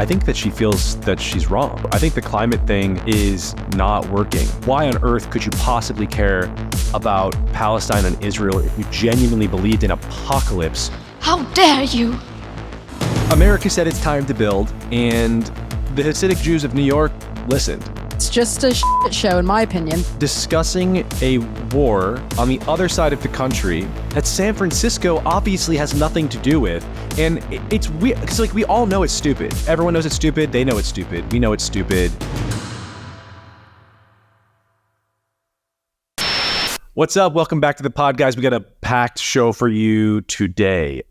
I think that she feels that she's wrong. I think the climate thing is not working. Why on earth could you possibly care about Palestine and Israel if you genuinely believed in apocalypse? How dare you? America said it's time to build, and the Hasidic Jews of New York listened. It's just a shit show, in my opinion. Discussing a war on the other side of the country that San Francisco obviously has nothing to do with. And it's weird, because like we all know it's stupid. Everyone knows it's stupid. They know it's stupid. We know it's stupid. What's up? Welcome back to the pod, guys. We got a packed show for you today.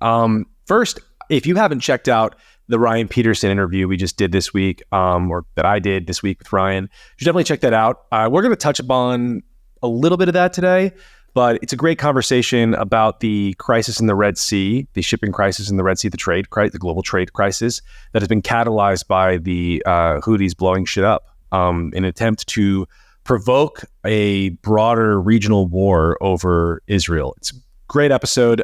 First, if you haven't checked out the Ryan Peterson interview we just did this week, or that I did this week with Ryan, you should definitely check that out. We're going to touch upon a little bit of that today, but it's a great conversation about the crisis in the Red Sea, the shipping crisis in the Red Sea, the global trade crisis that has been catalyzed by the Houthis blowing shit up in an attempt to provoke a broader regional war over Israel. It's a great episode.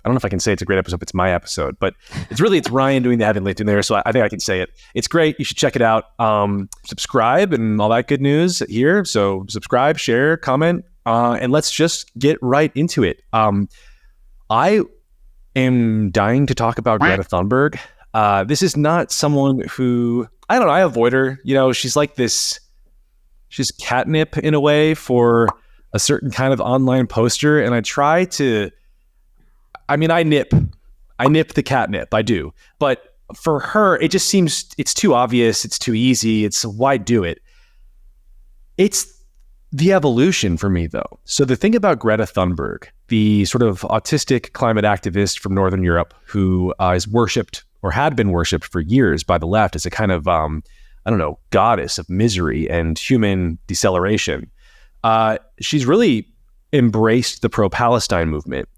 I don't know if I can say it's a great episode. It's my episode, but it's Ryan doing the heavy lifting there. So I think I can say it. It's great. You should check it out. Subscribe and all that good news here. So subscribe, share, comment, and let's just get right into it. I am dying to talk about Greta Thunberg. This is not someone who, I don't know, I avoid her. You know, she's like this, she's catnip in a way for a certain kind of online poster. And I try to, I nip the catnip, I do. But for her, it just seems it's too obvious, it's too easy, it's why do it? It's the evolution for me, though. So the thing about Greta Thunberg, the sort of autistic climate activist from Northern Europe who is worshipped or had been worshipped for years by the left as a kind of, goddess of misery and human deceleration, she's really embraced the pro-Palestine movement.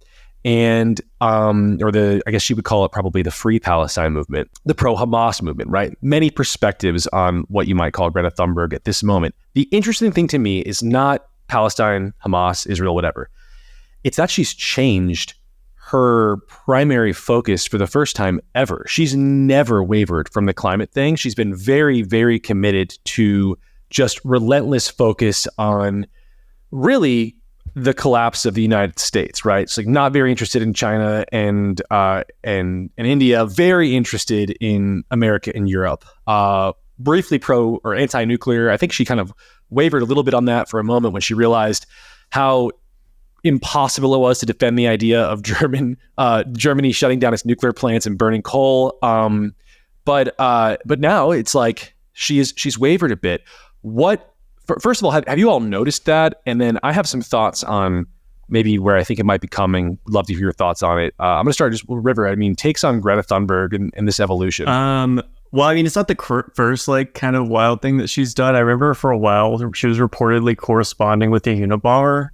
And, I guess she would call it probably the Free Palestine movement, the pro-Hamas movement, right? Many perspectives on what you might call Greta Thunberg at this moment. The interesting thing to me is not Palestine, Hamas, Israel, whatever. It's that she's changed her primary focus for the first time ever. She's never wavered from the climate thing. She's been very, very committed to just relentless focus on really the collapse of the United States, right? It's like not very interested in China and India, very interested in America and Europe. Briefly pro or anti-nuclear. I think she kind of wavered a little bit on that for a moment when she realized how impossible it was to defend the idea of Germany shutting down its nuclear plants and burning coal. But now it's like she's wavered a bit. First of all, have you all noticed that? And then I have some thoughts on maybe where I think it might be coming. Would love to hear your thoughts on it. I'm going to start just with River. Takes on Greta Thunberg and this evolution. It's not the first kind of wild thing that she's done. I remember for a while she was reportedly corresponding with the Unabomber.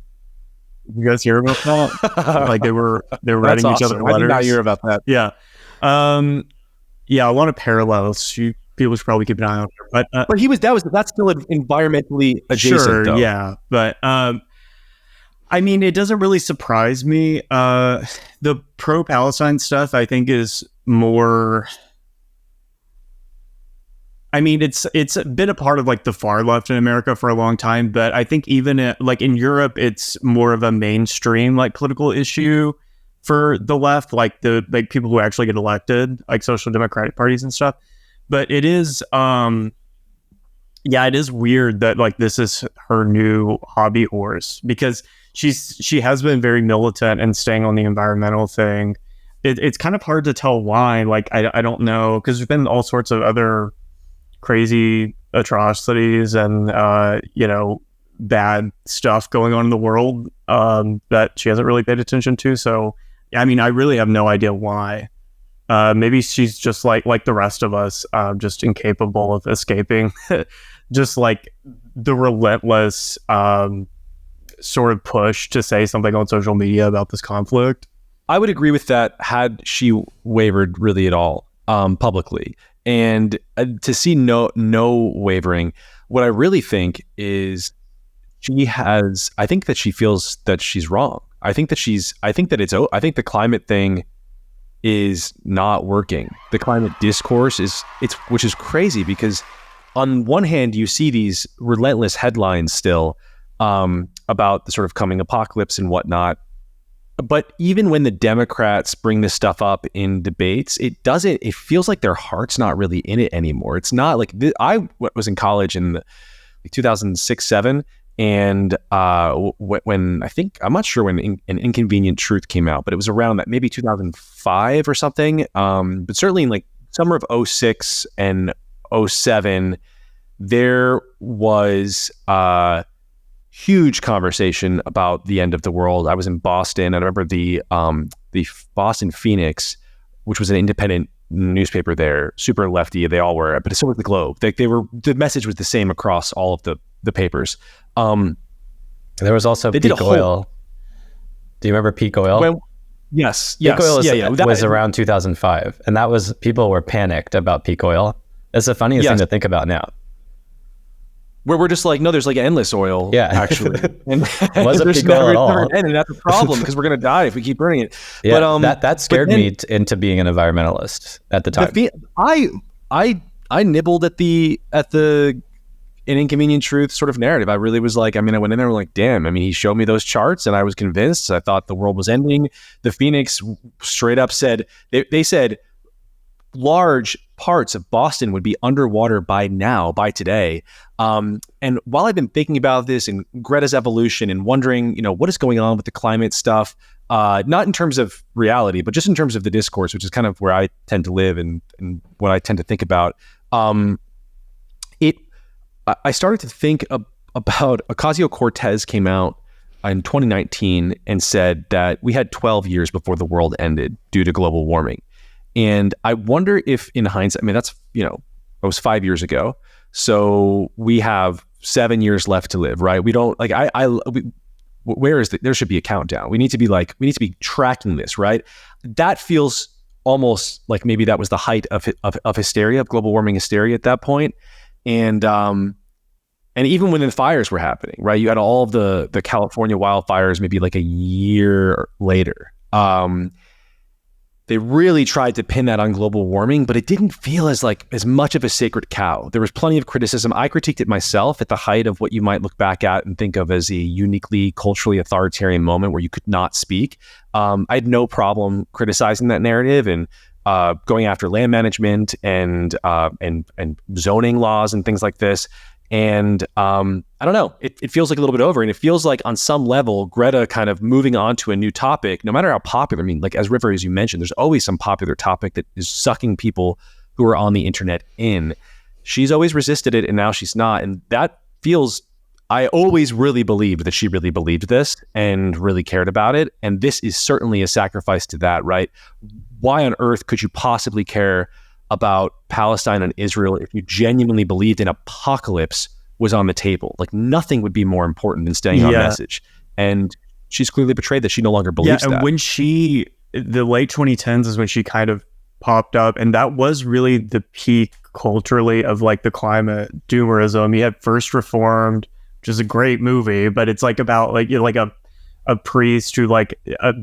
You guys hear about that? they were writing each other letters. I did not hear about that. Yeah. A lot of parallels. People should probably keep an eye on her. But that's still environmentally adjacent, sure, though. Yeah. But it doesn't really surprise me. The pro-Palestine stuff, I think, is more. It's been a part of the far left in America for a long time, but I think even in Europe, it's more of a mainstream political issue for the left, the people who actually get elected, social democratic parties and stuff. But it is, it is weird that this is her new hobby horse, because she has been very militant and staying on the environmental thing. It's kind of hard to tell why. I don't know, because there's been all sorts of other crazy atrocities and bad stuff going on in the world that she hasn't really paid attention to. So I really have no idea why. Maybe she's just like the rest of us, just incapable of escaping just the relentless sort of push to say something on social media about this conflict. I would agree with that had she wavered really at all publicly. And to see no wavering, what I really think is I think that she feels that she's wrong. I think the climate thing is not working. The climate discourse which is crazy, because on one hand you see these relentless headlines still about the sort of coming apocalypse and whatnot. But even when the Democrats bring this stuff up in debates, it feels like their heart's not really in it anymore. It's not like I was in college in 2006-07, and when I'm not sure when An Inconvenient Truth came out, but it was around that, maybe 2005 or something. But certainly in like summer of 06 and 07, there was huge conversation about the end of the world. I was in Boston. I remember the Boston Phoenix, which was an independent newspaper there, super lefty. They all were, but so was the Globe. The message was the same across all of the papers. There was also peak oil. Do you remember peak oil? Yes. Peak oil was around 2005, and people were panicked about peak oil. That's the funniest thing to think about now. Where we're just like, no, there's like endless oil, actually. And wasn't peak oil at all. And that's a problem, because we're going to die if we keep burning it. Yeah, but that scared me into being an environmentalist at the time. I nibbled at the An Inconvenient Truth sort of narrative. I really was like, I went in there and like, damn, he showed me those charts and I was convinced. I thought the world was ending. The Phoenix straight up said, they said large parts of Boston would be underwater by today. And while I've been thinking about this and Greta's evolution and wondering, what is going on with the climate stuff, not in terms of reality, but just in terms of the discourse, which is kind of where I tend to live and what I tend to think about, I started to think about Ocasio-Cortez came out in 2019 and said that we had 12 years before the world ended due to global warming. And I wonder if in hindsight, that's, it was 5 years ago. So we have 7 years left to live, right? We don't like, there should be a countdown. We need to be tracking this, right? That feels almost like maybe that was the height of hysteria, of global warming hysteria at that point. And even when the fires were happening, right? You had all of the California wildfires maybe like a year later. They really tried to pin that on global warming, but it didn't feel as much of a sacred cow. There was plenty of criticism. I critiqued it myself at the height of what you might look back at and think of as a uniquely culturally authoritarian moment where you could not speak. I had no problem criticizing that narrative and going after land management and zoning laws and things like this. And I don't know, it feels like a little bit over, and it feels like on some level, Greta kind of moving on to a new topic, no matter how popular. Like as River, as you mentioned, there's always some popular topic that is sucking people who are on the internet in. She's always resisted it, and now she's not. And that feels, I always really believed that she really believed this and really cared about it. And this is certainly a sacrifice to that, right? Why on earth could you possibly care about Palestine and Israel if you genuinely believed an apocalypse was on the table? Like nothing would be more important than staying on message. And she's clearly betrayed that she no longer believes that. And when the late 2010s is when she kind of popped up, and that was really the peak culturally of like the climate doomerism. You had First Reformed, which is a great movie, but it's like about like, like a priest who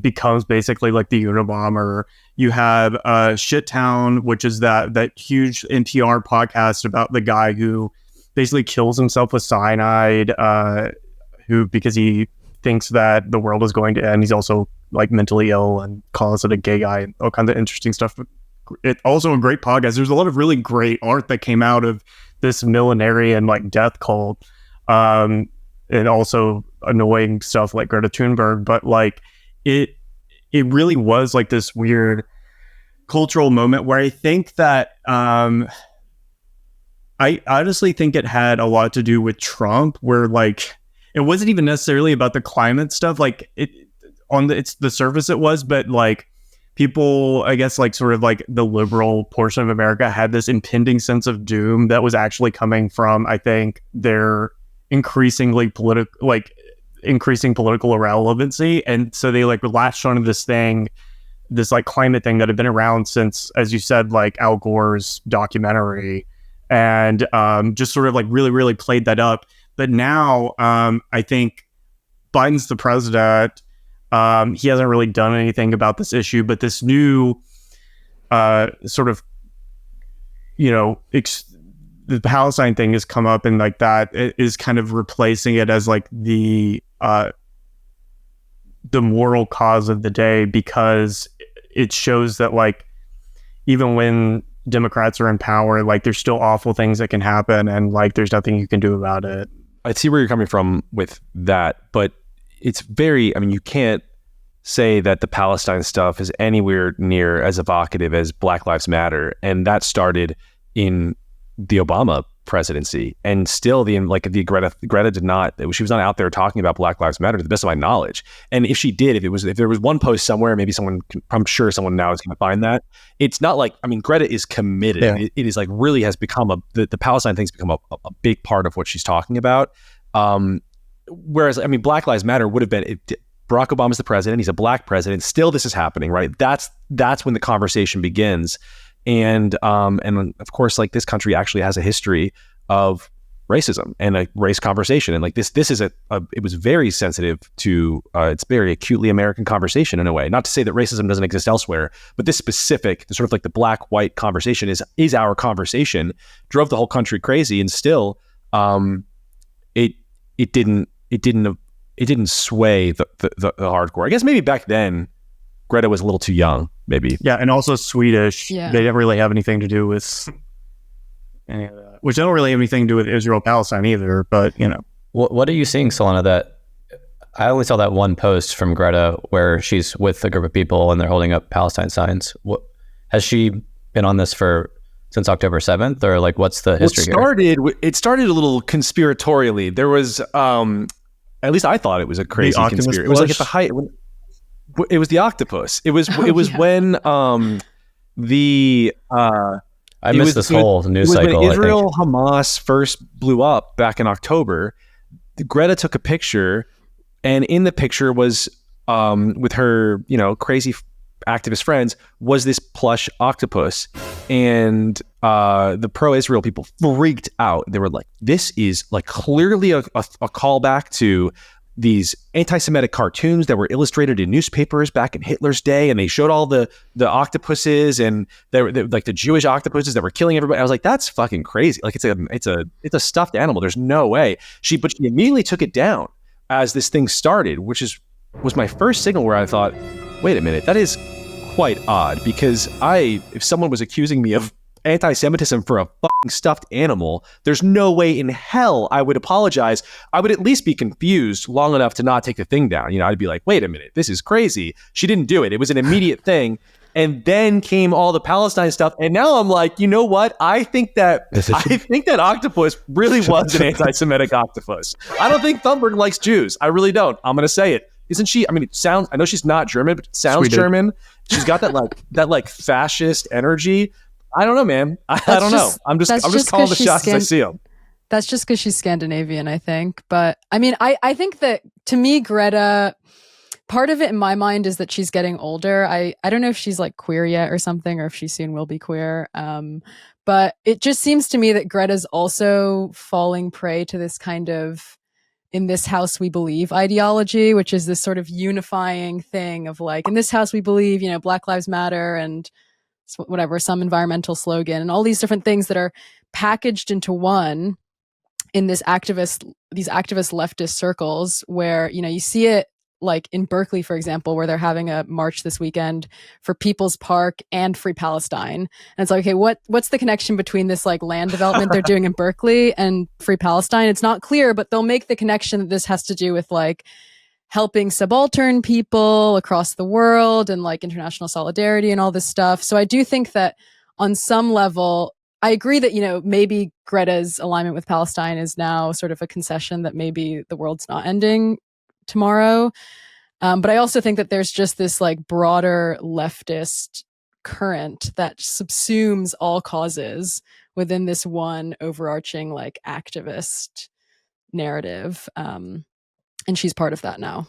becomes basically like the Unabomber. You have Shittown, which is that huge NPR podcast about the guy who basically kills himself with cyanide, because he thinks that the world is going to end. He's also like mentally ill and calls it a gay guy and all kinds of interesting stuff. It's also a great podcast. There's a lot of really great art that came out of this millenarian like death cult, and also annoying stuff like Greta Thunberg. But like it really was like this weird cultural moment where I think that I honestly think it had a lot to do with Trump, where like it wasn't even necessarily about the climate stuff. Like it's the surface it was, but like people, I guess, like sort of like the liberal portion of America had this impending sense of doom that was actually coming from, I think, their increasing political irrelevancy. And so they like latched onto this like climate thing that had been around since, as you said, like Al Gore's documentary, and just sort of like really, really played that up. But now I think Biden's the president. He hasn't really done anything about this issue, but this new sort of, the Palestine thing has come up, and like that is kind of replacing it as like the moral cause of the day, because it shows that like even when Democrats are in power, like there's still awful things that can happen, and like there's nothing you can do about it. I see where you're coming from with that, but it's very, I mean, you can't say that the Palestine stuff is anywhere near as evocative as Black Lives Matter. And that started in the Obama presidency, and still the Greta did not, she was not out there talking about Black Lives Matter to the best of my knowledge. And if she did, if there was one post somewhere, maybe I'm sure someone now is going to find that. It's not like, I mean, Greta is committed. Yeah. It is like really has become the Palestine thing's become a big part of what she's talking about. Whereas, I mean, Black Lives Matter would have been, Barack Obama's the president, he's a black president, still this is happening, right? That's when the conversation begins. And of course, like this country actually has a history of racism and a race conversation. And like this is it was very sensitive to, it's very acutely American conversation in a way. Not to say that racism doesn't exist elsewhere, but this specific, sort of like the black-white conversation is our conversation, drove the whole country crazy. And still, it didn't sway the hardcore. I guess maybe back then, Greta was a little too young, maybe. Yeah, and also Swedish. Yeah. They didn't really have anything to do with any of that. Which don't really have anything to do with Israel-Palestine either, but, What are you seeing, Solana, that I only saw that one post from Greta where she's with a group of people and they're holding up Palestine signs. What, has she been on this since October 7th, or like what's the history here? It started a little conspiratorially. There was, at least I thought it was a crazy conspiracy. It was like at the height. It was the octopus. It was when I missed this whole news cycle. When Israel Hamas first blew up back in October, Greta took a picture, and in the picture was with her, crazy activist friends, was this plush octopus, and the pro-Israel people freaked out. They were like, "This is like clearly a callback to these anti-Semitic cartoons that were illustrated in newspapers back in Hitler's day," and they showed all the octopuses, and they were like the Jewish octopuses that were killing everybody. I was like, that's fucking crazy. Like it's a stuffed animal. There's no way. But she immediately took it down as this thing started, which was my first signal where I thought, wait a minute, that is quite odd, because if someone was accusing me of anti-Semitism for a fucking stuffed animal, there's no way in hell I would apologize. I would at least be confused long enough to not take the thing down. I'd be like, wait a minute, this is crazy. She didn't do it. It was an immediate thing. And then came all the Palestine stuff. And now I'm like, you know what? I think that octopus really was an anti-Semitic octopus. I don't think Thunberg likes Jews. I really don't. I'm going to say it. Isn't she? I mean, it sounds, I know she's not German, but it sounds German. She's got that fascist energy. I don't know, man. I don't know. I'm just calling the shots as I see them. That's just because she's Scandinavian, I think. But I mean, I think that to me, Greta, part of it in my mind is that she's getting older. I don't know if she's like queer yet or something, or if she soon will be queer. But it just seems to me that Greta's also falling prey to this kind of "in this house we believe" ideology, which is this sort of unifying thing of like, in this house we believe, Black Lives Matter and whatever, some environmental slogan, and all these different things that are packaged into one in these activist leftist circles, where, you see it like in Berkeley, for example, where they're having a march this weekend for People's Park and Free Palestine. And it's like, okay, what's the connection between this like land development they're doing in Berkeley and Free Palestine? It's not clear, but they'll make the connection that this has to do with like helping subaltern people across the world and like international solidarity and all this stuff. So I do think that on some level, I agree that, maybe Greta's alignment with Palestine is now sort of a concession that maybe the world's not ending tomorrow. But I also think that there's just this like broader leftist current that subsumes all causes within this one overarching like activist narrative. And she's part of that now.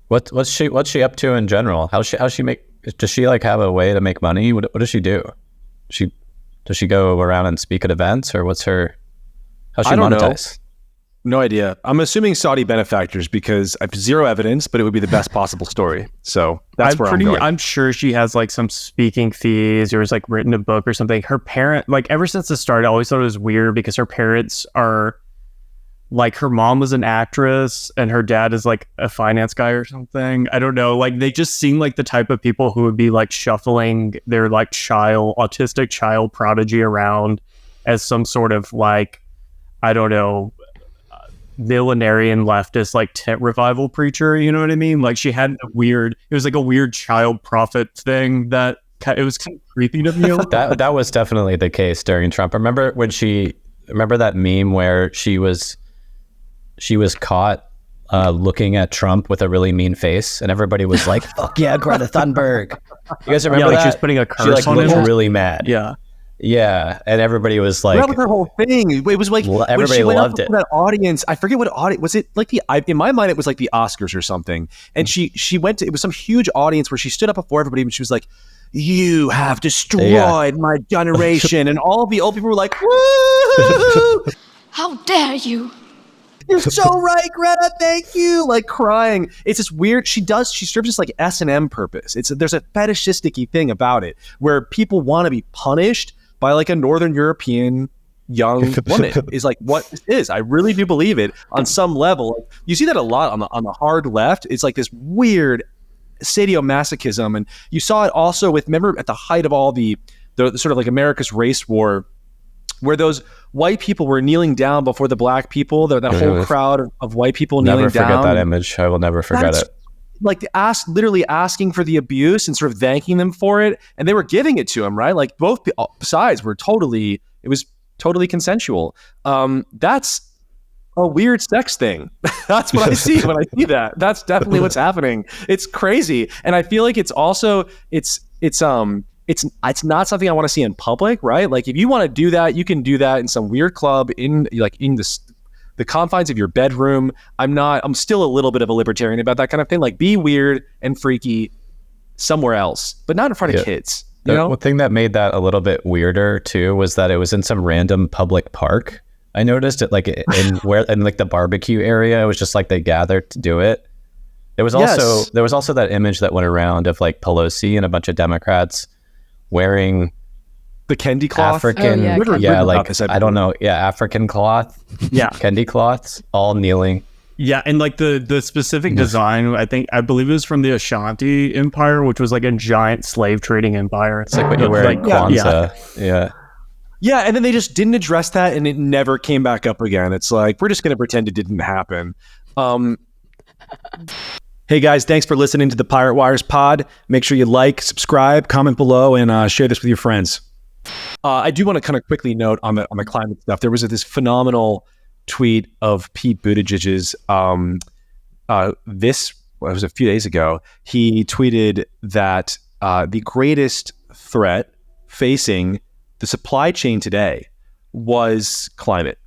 What's she up to in general? Does she like have a way to make money? What does she do? Does she go around and speak at events, or how's she monetize? No idea. I'm assuming Saudi benefactors because I have zero evidence, but it would be the best possible story. So that's where I'm going. I'm sure she has like some speaking fees or has like written a book or something. Her parent, like ever since the start, I always thought it was weird because her parents are like, her mom was an actress and her dad is like a finance guy or something. I don't know. Like they just seem like the type of people who would be like shuffling their like autistic child prodigy around as some sort of like, I don't know, millenarian leftist like tent revival preacher, you know what I mean? Like she had it was like a weird child prophet thing that it was kind of creepy to me. That was definitely the case during Trump. Remember that meme where she was caught looking at Trump with a really mean face, and everybody was like, "Fuck yeah, Greta Thunberg!" You guys remember that? She was putting a curse she on looked him. really mad. Yeah, and everybody was like, that was her whole thing. It was like everybody when she went loved up it. to that audience. I forget what audience was it. Like in my mind, it was like the Oscars or something. And she went to, it was some huge audience where she stood up before everybody and she was like, "You have destroyed my generation," and all the old people were like, "Woo! How dare you!" You're so right, Greta. Thank you. Like crying. It's this weird. She serves this like S&M purpose. There's a fetishistic thing about it where people want to be punished by like a Northern European young woman is like what this is. I really do believe it on some level. You see that a lot on the hard left. It's like this weird sadomasochism, and you saw it also with, remember at the height of all the sort of like America's race war, where those white people were kneeling down before the black people. That whole crowd of white people kneeling down. Never forget that image. I will never forget it. Like literally asking for the abuse and sort of thanking them for it, and they were giving it to him, right? Like both sides were it was totally consensual. That's a weird sex thing. That's what I see when I see that. That's definitely what's happening. It's crazy, and I feel like it's also it's not something I want to see in public, right? Like if you want to do that, you can do that in some weird club in the confines of your bedroom. I'm still a little bit of a libertarian about that kind of thing. Like be weird and freaky somewhere else, but not in front of kids. You know? One thing that made that a little bit weirder too was that it was in some random public park. I noticed it like in like the barbecue area. It was just like they gathered to do it. There was also that image that went around of like Pelosi and a bunch of Democrats wearing the Kendi cloth. African, I don't know. Yeah, African cloth. Yeah, Kendi cloths, all kneeling. Yeah, and like the specific design, I believe it was from the Ashanti Empire, which was like a giant slave trading empire. It's like what you wear at Kwanzaa. Yeah, and then they just didn't address that, and it never came back up again. It's like we're just going to pretend it didn't happen. Hey guys, thanks for listening to the Pirate Wires pod. Make sure you like, subscribe, comment below, and share this with your friends. I do want to kind of quickly note on the climate stuff. There was this phenomenal tweet of Pete Buttigieg's. It was a few days ago. He tweeted that the greatest threat facing the supply chain today was climate.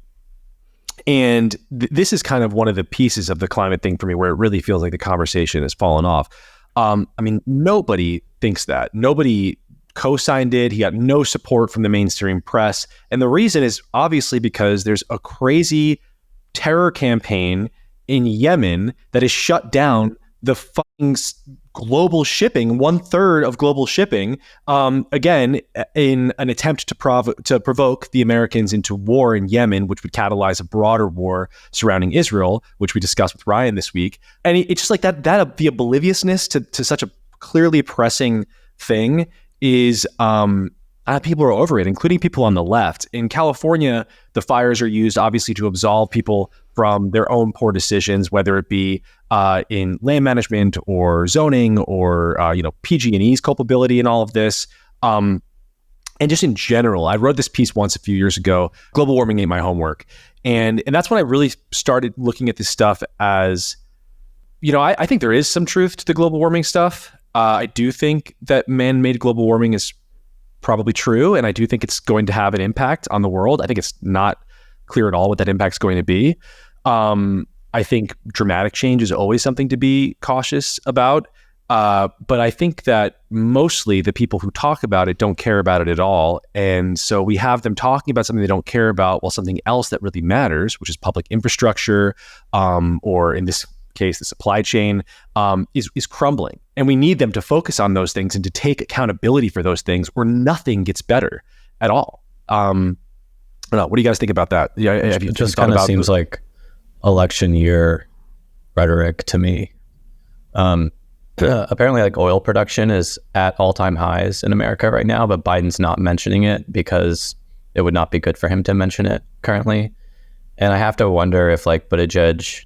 And this is kind of one of the pieces of the climate thing for me where it really feels like the conversation has fallen off. I mean, nobody thinks that. Nobody co-signed it. He got no support from the mainstream press. And the reason is obviously because there's a crazy terror campaign in Yemen that has shut down the fucking global shipping, 1/3 of global shipping, again, in an attempt to provoke the Americans into war in Yemen, which would catalyze a broader war surrounding Israel, which we discussed with Ryan this week. And it's just like that the obliviousness to such a clearly pressing thing is people are over it, including people on the left. In California, the fires are used obviously to absolve people from their own poor decisions, whether it be in land management or zoning or PG&E's culpability in all of this. And just in general, I wrote this piece once a few years ago, Global Warming Ain't My Homework. And that's when I really started looking at this stuff as, I think there is some truth to the global warming stuff. I do think that man-made global warming is probably true, and I do think it's going to have an impact on the world. I think it's not clear at all what that impact's going to be. I think dramatic change is always something to be cautious about. But I think that mostly the people who talk about it don't care about it at all. And so we have them talking about something they don't care about, while something else that really matters, which is public infrastructure, or in this case, the supply chain, is crumbling. And we need them to focus on those things and to take accountability for those things, or nothing gets better at all. I don't know. What do you guys think about that? Yeah, it just kind of seems like election year rhetoric to me. Apparently, like, oil production is at all-time highs in America right now, but Biden's not mentioning it because it would not be good for him to mention it currently. And I have to wonder if, like, Buttigieg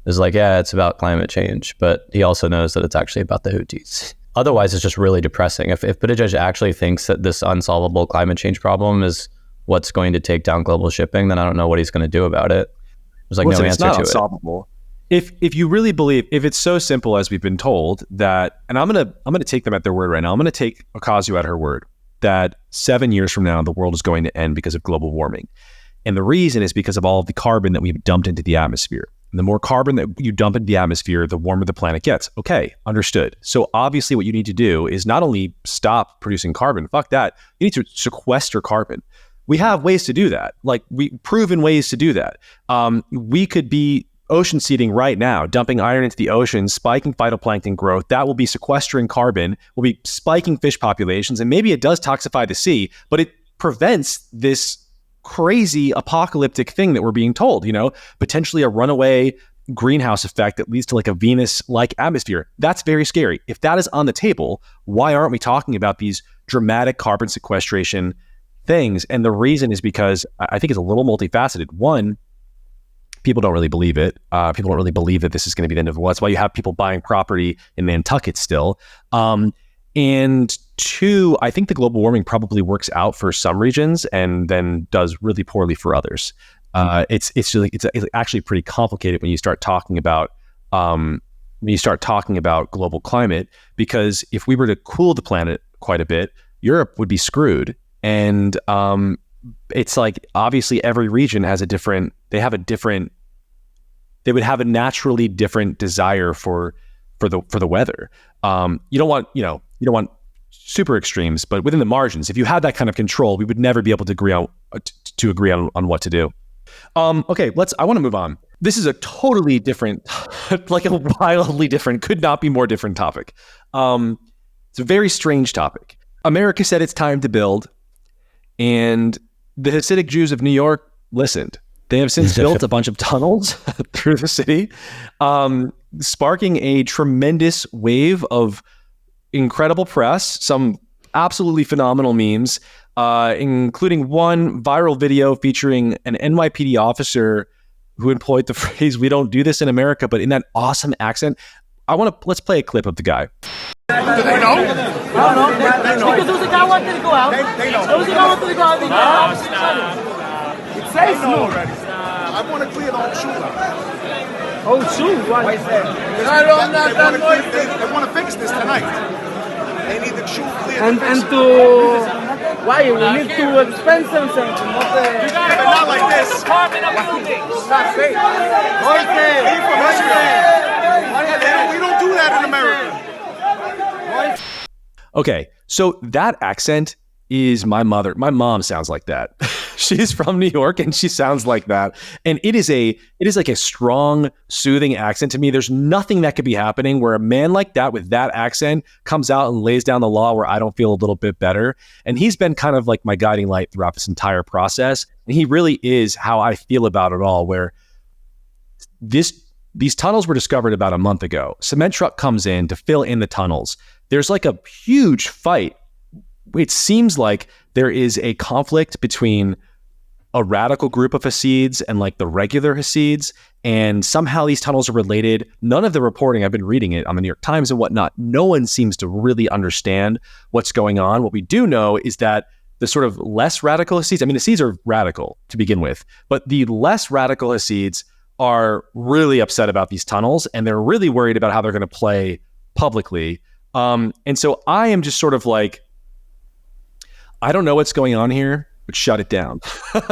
is like, yeah, it's about climate change, but he also knows that it's actually about the Houthis. Otherwise, it's just really depressing. If Buttigieg actually thinks that this unsolvable climate change problem is what's going to take down global shipping, then I don't know what he's going to do about it. There's like no answer to it. It's not unsolvable. If you really believe, if it's so simple as we've been told that, and I'm gonna take them at their word right now. I'm gonna take Ocasio at her word that 7 years from now the world is going to end because of global warming, and the reason is because of all of the carbon that we've dumped into the atmosphere. And the more carbon that you dump into the atmosphere, the warmer the planet gets. Okay, understood. So obviously, what you need to do is not only stop producing carbon. Fuck that. You need to sequester carbon. We have ways to do that. Like, proven ways to do that. We could be ocean seeding right now, dumping iron into the ocean, spiking phytoplankton growth. That will be sequestering carbon, will be spiking fish populations, and maybe it does toxify the sea, but it prevents this crazy apocalyptic thing that we're being told, potentially a runaway greenhouse effect that leads to like a Venus-like atmosphere. That's very scary. If that is on the table, why aren't we talking about these dramatic carbon sequestration things? And the reason is because I think it's a little multifaceted. One, people don't really believe it. People don't really believe that this is going to be the end of the world. That's why you have people buying property in Nantucket still. And two, I think the global warming probably works out for some regions and then does really poorly for others. It's actually pretty complicated when you start talking about global climate, because if we were to cool the planet quite a bit, Europe would be screwed. And it's like, obviously every region has they would have a naturally different desire for the weather. You don't want super extremes, but within the margins, if you had that kind of control, we would never be able to agree on what to do. Okay, I want to move on. This is a totally different, like a wildly different, could not be more different topic. It's a very strange topic. America said it's time to build, and the Hasidic Jews of New York listened. They have since built a bunch of tunnels through the city, sparking a tremendous wave of incredible press, some absolutely phenomenal memes, including one viral video featuring an NYPD officer who employed the phrase, "We don't do this in America," but in that awesome accent. Let's play a clip of the guy. Do they know? I don't know. They know. Because there was a guy wanted to go out. They know. There was a guy wanted to go out. It says no already. I want to clear the whole shoe line. Oh, shoe? Why is that? They want to fix this tonight. They need the shoe cleared. And to... Why? We need to expend something. Not like this. Apartment of buildings. Not safe. Okay. We don't do that in America. Okay, so that accent is my mother. My mom sounds like that. She's from New York and she sounds like that. And it is like a strong, soothing accent to me. There's nothing that could be happening where a man like that with that accent comes out and lays down the law where I don't feel a little bit better. And he's been kind of like my guiding light throughout this entire process. And he really is how I feel about it all, where these tunnels were discovered about a month ago. Cement truck comes in to fill in the tunnels. There's like a huge fight. It seems like there is a conflict between a radical group of Hasids and like the regular Hasids, and somehow these tunnels are related. None of the reporting, I've been reading it on the New York Times and whatnot, no one seems to really understand what's going on. What we do know is that the sort of less radical Hasids, I mean, the Hasids are radical to begin with, but the less radical Hasids are really upset about these tunnels, and they're really worried about how they're going to play publicly. And so I am just sort of like, I don't know what's going on here, but shut it down.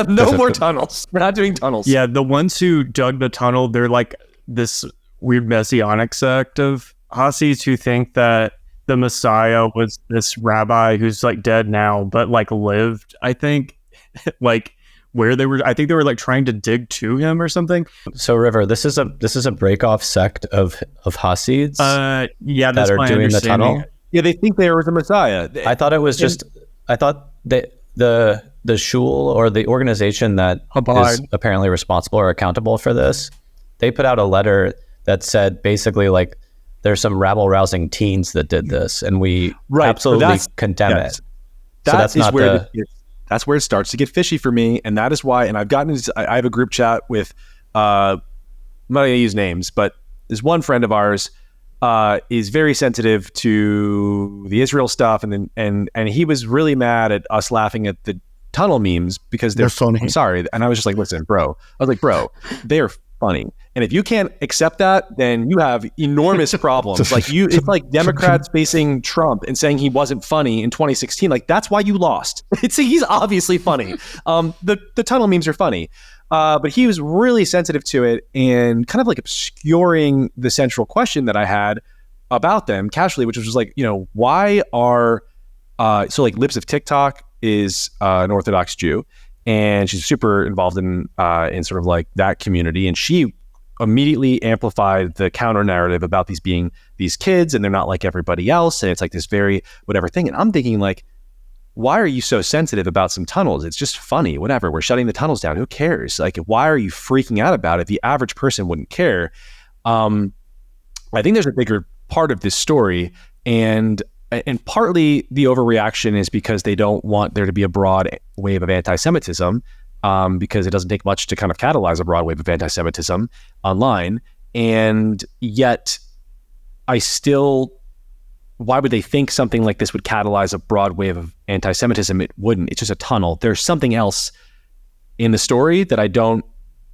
No more tunnels. We're not doing tunnels. Yeah, the ones who dug the tunnel, they're like this weird messianic sect of Hasids who think that the Messiah was this rabbi who's like dead now, but like lived, I think, like where they were, I think they were like trying to dig to him or something. So River, this is a break off sect of Hasids. Yeah, that's that are my doing the tunnel. Yeah, they think they were the Messiah. I thought it was just. I thought that the shul or the organization that is apparently responsible or accountable for this, they put out a letter that said basically like there's some rabble-rousing teens that did this, and we absolutely condemn it. So that's not that's where it starts to get fishy for me, and that is why. And I have a group chat with I'm not going to use names, but there's one friend of ours is very sensitive to the Israel stuff, and he was really mad at us laughing at the tunnel memes because they're funny. I'm sorry, and I was just like, listen, bro. I was like, bro, they are funny, and if you can't accept that, then you have enormous problems. Like it's like Democrats facing Trump and saying he wasn't funny in 2016. Like that's why you lost. He's obviously funny. The tunnel memes are funny. But he was really sensitive to it and kind of like obscuring the central question that I had about them casually, which was just like, why are so like Lips of TikTok is an Orthodox Jew, and she's super involved in sort of like that community, and she immediately amplified the counter narrative about these being these kids and they're not like everybody else, and it's like this very whatever thing. And I'm thinking like, why are you so sensitive about some tunnels? It's just funny, whatever. We're shutting the tunnels down. Who cares? Like, why are you freaking out about it? The average person wouldn't care. I think there's a bigger part of this story, and partly the overreaction is because they don't want there to be a broad wave of anti-Semitism, because it doesn't take much to kind of catalyze a broad wave of anti-Semitism online. And yet, why would they think something like this would catalyze a broad wave of anti-Semitism? It wouldn't. It's just a tunnel. There's something else in the story that I don't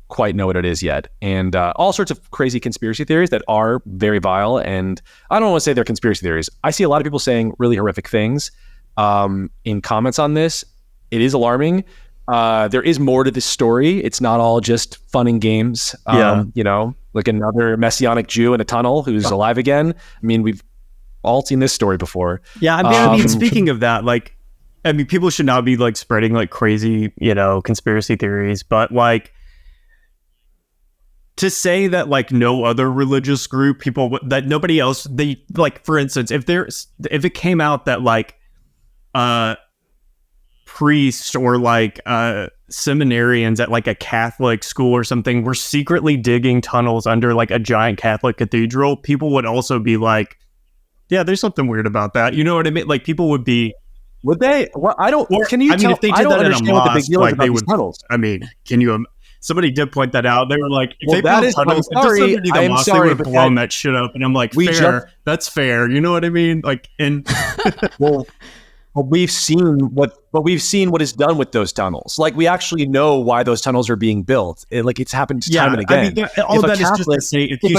quite know what it is yet. And all sorts of crazy conspiracy theories that are very vile. And I don't want to say they're conspiracy theories. I see a lot of people saying really horrific things in comments on this. It is alarming. There is more to this story. It's not all just fun and games. Like another Messianic Jew in a tunnel who's alive again. I mean, we've all seen this story before. Yeah, I mean, speaking of that, like, I mean, people should not be like spreading like crazy, conspiracy theories, but like to say that like no other religious group, that nobody else, they like, for instance, if it came out that like priests or like seminarians at like a Catholic school or something were secretly digging tunnels under like a giant Catholic cathedral, people would also be like, yeah, there's something weird about that. You know what I mean? Like people would be. Would they? Well, I don't. Or, can you? I mean, if they did that in a mosque, like they would. Tunnels. I mean, can you? Somebody did point that out. They were like, if they built tunnels, they would have blown that shit up. And I'm like, that's fair. You know what I mean? Like, and well, we've seen what is done with those tunnels. Like we actually know why those tunnels are being built. It's happened time and again. I mean, all that is just to say, if you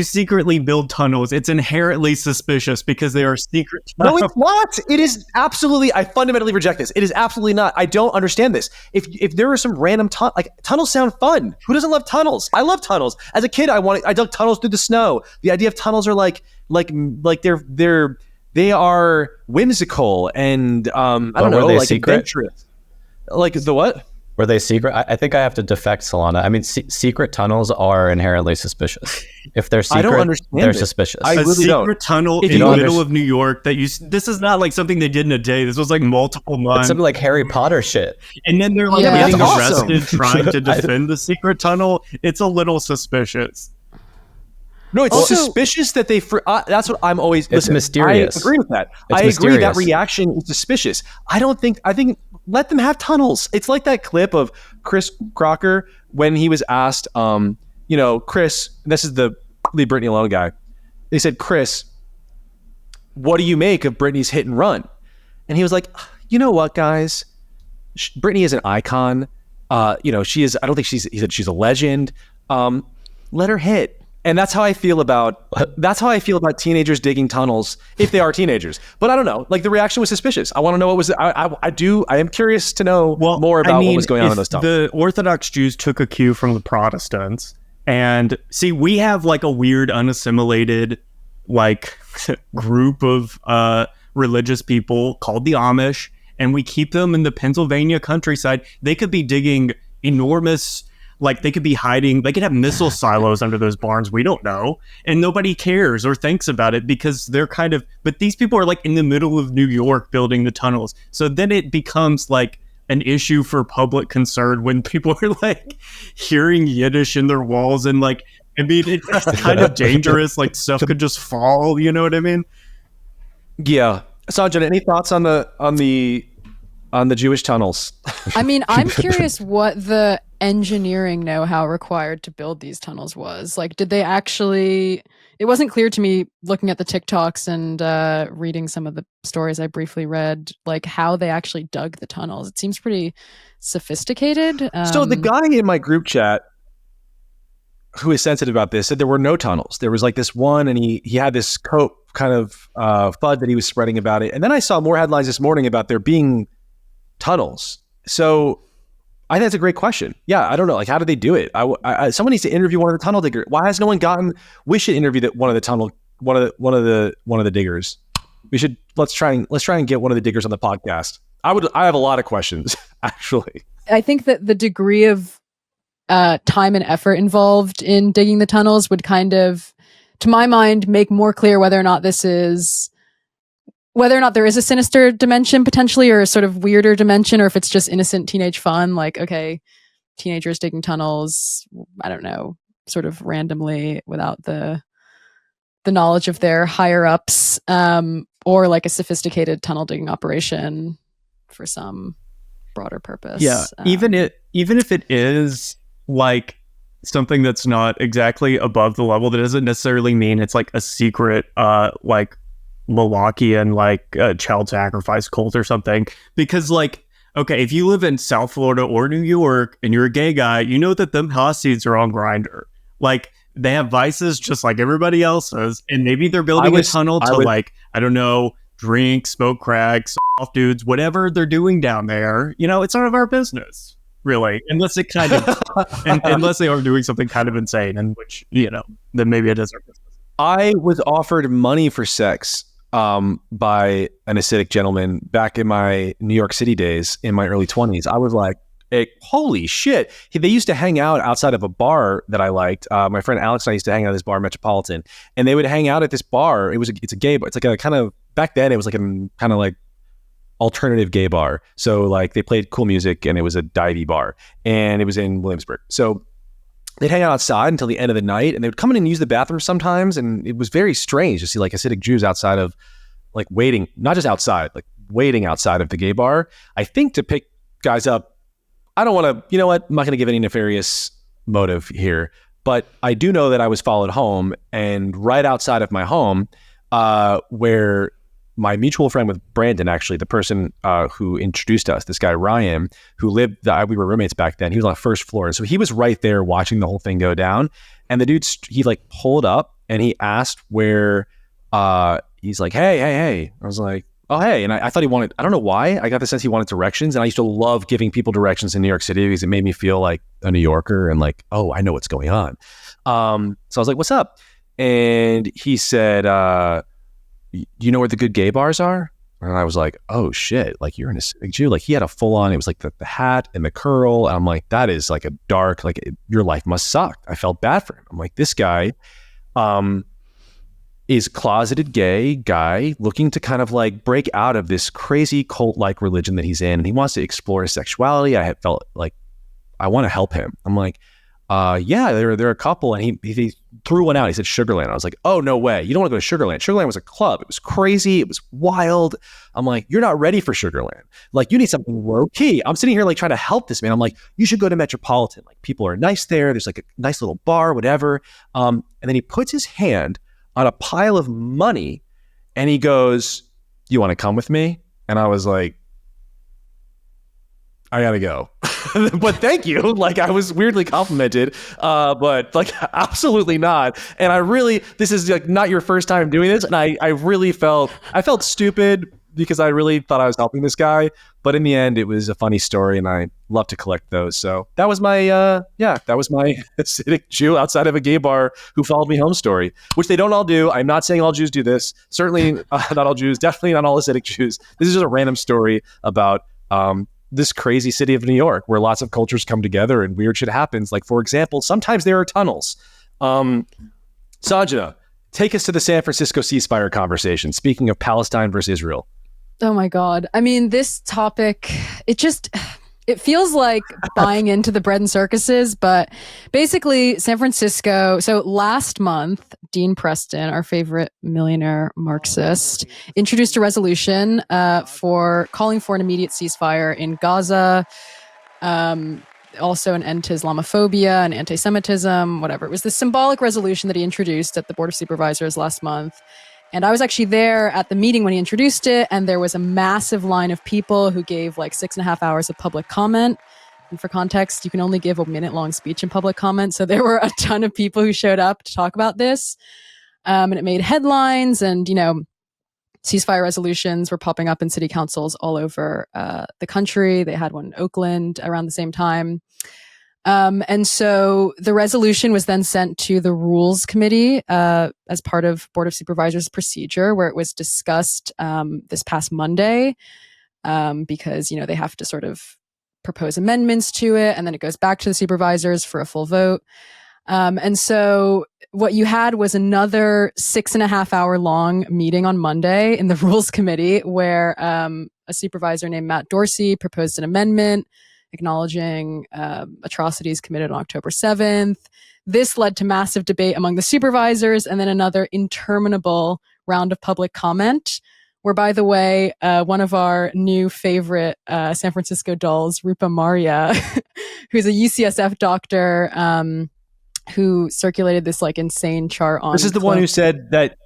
secretly build tunnels, it's inherently suspicious because they are secret tunnels. No, it's not. It is absolutely. I fundamentally reject this. It is absolutely not. I don't understand this. If there are some random tunnels sound fun. Who doesn't love tunnels? I love tunnels. As a kid, I dug tunnels through the snow. The idea of tunnels are like they are whimsical and I don't know, like adventurous. Like the what? Were they secret? I think I have to defect, Solana. I mean, secret tunnels are inherently suspicious. If they're secret, I don't understand they're suspicious. I really secret tunnel in the middle of New York this is not like something they did in a day. This was like multiple months. It's something like Harry Potter shit. And then they're like getting arrested trying to defend the secret tunnel. It's a little suspicious. No, it's suspicious that they. That's what I'm always. It's mysterious. I agree with that. I agree that reaction is suspicious. I think let them have tunnels. It's like that clip of Chris Crocker when he was asked, Chris. This is the Leave Britney Alone guy. They said, Chris, what do you make of Britney's hit and run? And he was like, you know what, guys, Britney is an icon. She is. I don't think he said she's a legend. Let her hit. And that's how I feel about teenagers digging tunnels if they are teenagers. But I don't know. Like the reaction was suspicious. I want to know what was. I am curious to know more about what was going on in those tunnels. The Orthodox Jews took a cue from the Protestants, And see, we have like a weird unassimilated like group of religious people called the Amish, and we keep them in the Pennsylvania countryside. They could be digging enormous, like they could be hiding, they could have missile silos under those barns. We don't know. And nobody cares or thinks about it because they're kind of, but these people are like in the middle of New York building the tunnels. So then it becomes like an issue for public concern when people are like hearing Yiddish in their walls, and like, I mean, it's kind of dangerous. Like stuff could just fall. You know what I mean? Yeah. Sanjana, any thoughts on the Jewish tunnels? I mean, I'm curious what the engineering know-how required to build these tunnels was. Like, did they actually... It wasn't clear to me looking at the TikToks and reading some of the stories I briefly read, like how they actually dug the tunnels. It seems pretty sophisticated. So the guy in my group chat who is sensitive about this said there were no tunnels. There was like this one, and he had this kind of FUD that he was spreading about it. And then I saw more headlines this morning about there being tunnels. So I think that's a great question. Yeah, I don't know. Like, how did they do it? Someone needs to interview one of the tunnel diggers. Why has no one gotten? We should interview one of the diggers. Let's try and get one of the diggers on the podcast. I have a lot of questions actually. I think that the degree of time and effort involved in digging the tunnels would kind of, to my mind, make more clear whether or not there is a sinister dimension potentially, or a sort of weirder dimension, or if it's just innocent teenage fun. Like, okay, teenagers digging tunnels, I don't know, sort of randomly without the knowledge of their higher ups, or like a sophisticated tunnel digging operation for some broader purpose. Yeah, even if it is like something that's not exactly above the level, that doesn't necessarily mean it's like a secret like Malachian like child sacrifice cult or something. Because like, okay, if you live in South Florida or New York and you're a gay guy, you know that them Hasids are on Grindr. Like, they have vices just like everybody else's, and maybe they're building a tunnel to like, I don't know, drink, smoke crack, soft dudes, whatever they're doing down there. You know, it's none of our business, really, unless it kind of unless they are doing something kind of insane, and which, you know, then maybe it is our business. I was offered money for sex by an Hasidic gentleman back in my New York City days in my early 20s. I was like, hey, holy shit. They used to hang out outside of a bar that I liked. My friend Alex and I used to hang out at this bar, Metropolitan, and they would hang out at this bar. It's a gay bar. It's like a kind of, back then it was like a kind of like alternative gay bar. So like they played cool music, and it was a divey bar, and it was in Williamsburg. So they'd hang out outside until the end of the night, and they would come in and use the bathroom sometimes. And it was very strange to see like Hasidic Jews outside of, like, waiting, not just outside, like waiting outside of the gay bar, I think to pick guys up. I don't want to, you know what? I'm not going to give any nefarious motive here, but I do know that I was followed home, and right outside of my home, where my mutual friend with Brandon, actually, the person who introduced us, this guy Ryan, who lived, we were roommates back then. He was on the first floor, and so he was right there watching the whole thing go down. And the dude, he like pulled up, and he asked where. He's like, hey. I was like, oh, hey. And I thought he wanted, I don't know why, I got the sense he wanted directions. And I used to love giving people directions in New York City because it made me feel like a New Yorker and like, oh, I know what's going on. So I was like, what's up? And he said, you know where the good gay bars are? And I was like, oh shit, like you're an Hasidic Jew. Like he had a full on, it was like the hat and the curl. And I'm like, that is like a dark, like your life must suck. I felt bad for him. I'm like, this guy, is closeted gay guy looking to kind of like break out of this crazy cult-like religion that he's in, and he wants to explore his sexuality. I had felt like I want to help him. I'm like, yeah, there are a couple, and he threw one out. He said Sugarland. I was like, oh, no way. You don't want to go to Sugarland. Sugarland was a club. It was crazy. It was wild. I'm like, you're not ready for Sugarland. Like, you need something low key. I'm sitting here like trying to help this man. I'm like, you should go to Metropolitan. Like, people are nice there. There's like a nice little bar, whatever. And then he puts his hand on a pile of money, and he goes, you want to come with me? And I was like, I gotta go. But thank you. Like, I was weirdly complimented, but like absolutely not. And this is like not your first time doing this. And I felt stupid, because I really thought I was helping this guy. But in the end, it was a funny story, and I love to collect those. So that was my Hasidic Jew outside of a gay bar who followed me home story, which they don't all do. I'm not saying all Jews do this. Certainly not all Jews. Definitely not all Hasidic Jews. This is just a random story about this crazy city of New York, where lots of cultures come together and weird shit happens. Like, for example, sometimes there are tunnels. Sanjana, take us to the San Francisco ceasefire conversation. Speaking of Palestine versus Israel. Oh my God. I mean, this topic, it feels like buying into the bread and circuses, but basically San Francisco. So last month, Dean Preston, our favorite millionaire Marxist, introduced a resolution for calling for an immediate ceasefire in Gaza. Also an end to Islamophobia and anti-Semitism, whatever. It was this symbolic resolution that he introduced at the Board of Supervisors last month. And I was actually there at the meeting when he introduced it, and there was a massive line of people who gave like 6.5 hours of public comment. And for context, you can only give a minute-long speech in public comment. So there were a ton of people who showed up to talk about this. And it made headlines, and, ceasefire resolutions were popping up in city councils all over the country. They had one in Oakland around the same time. And so the resolution was then sent to the Rules Committee as part of Board of Supervisors procedure, where it was discussed this past Monday because, they have to sort of propose amendments to it, and then it goes back to the supervisors for a full vote. And so what you had was another 6.5 hour long meeting on Monday in the Rules Committee, where a supervisor named Matt Dorsey proposed an amendment acknowledging atrocities committed on October 7th. This led to massive debate among the supervisors, and then another interminable round of public comment, where, by the way, one of our new favorite San Francisco dolls, Rupa Maria, who's a UCSF doctor, who circulated this like insane chart on. This is the one who said that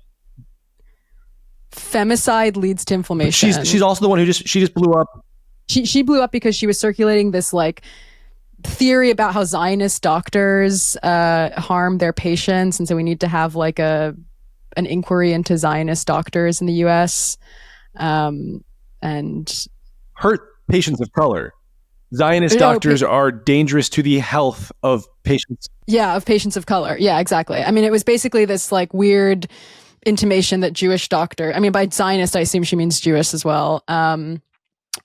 femicide leads to inflammation. She's also the one who just blew up. She blew up because she was circulating this like theory about how Zionist doctors harm their patients, and so we need to have like an inquiry into Zionist doctors in the U.S. And hurt patients of color. Zionist doctors are dangerous to the health of patients. Yeah, of patients of color. Yeah, exactly. I mean, it was basically this like weird intimation that Jewish doctor, I mean, by Zionist, I assume she means Jewish as well,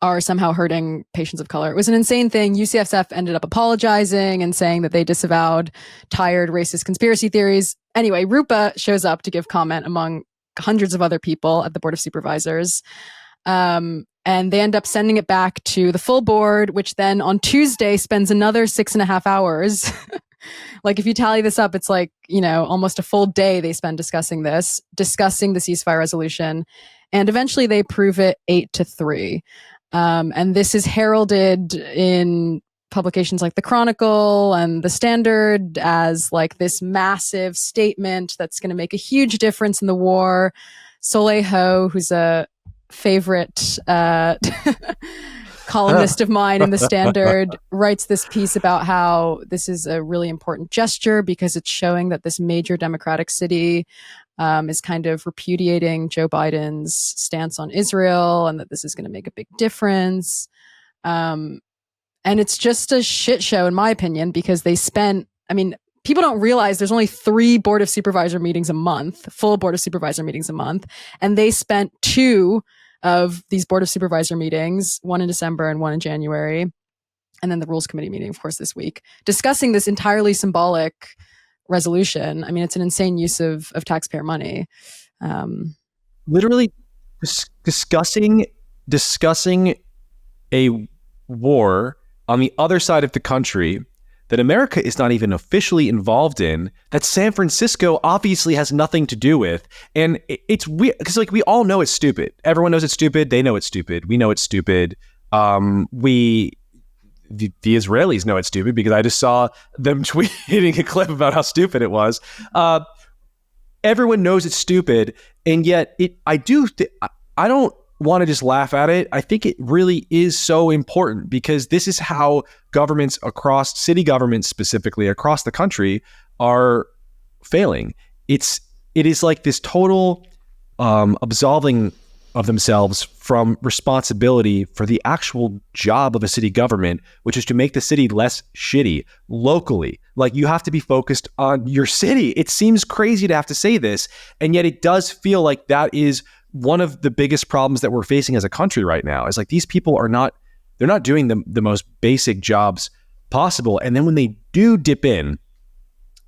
are somehow hurting patients of color. It was an insane thing. UCSF ended up apologizing and saying that they disavowed tired racist conspiracy theories. Anyway, Rupa shows up to give comment among hundreds of other people at the Board of Supervisors. And they end up sending it back to the full board, which then on Tuesday spends another 6.5 hours. Like, if you tally this up, it's like, almost a full day they spend discussing the ceasefire resolution. And eventually they approve it 8-3. And this is heralded in publications like the Chronicle and the Standard as like this massive statement that's going to make a huge difference in the war. Soleil Ho, who's a favorite columnist of mine in the Standard, writes this piece about how this is a really important gesture because it's showing that this major democratic city is kind of repudiating Joe Biden's stance on Israel, and that this is going to make a big difference. And it's just a shit show, in my opinion, because people don't realize there's only 3 Board of Supervisor meetings a month, full Board of Supervisor meetings a month. And they spent 2 of these Board of Supervisor meetings, one in December and one in January, and then the Rules Committee meeting, of course, this week, discussing this entirely symbolic resolution. I mean, it's an insane use of taxpayer money. Literally discussing a war on the other side of the country that America is not even officially involved in, that San Francisco obviously has nothing to do with. And it's weird because we all know it's stupid. Everyone knows it's stupid. They know it's stupid. We know it's stupid. The Israelis know it's stupid because I just saw them tweeting a clip about how stupid it was. Everyone knows it's stupid, and yet I don't want to just laugh at it. I think it really is so important because this is how governments across city governments, specifically across the country, are failing. It is like this total absolving of themselves from responsibility for the actual job of a city government, which is to make the city less shitty locally. Like, you have to be focused on your city. It seems crazy to have to say this, and yet it does feel like that is one of the biggest problems that we're facing as a country right now. Is like, these people are not, they're not doing the most basic jobs possible. And then when they do dip in,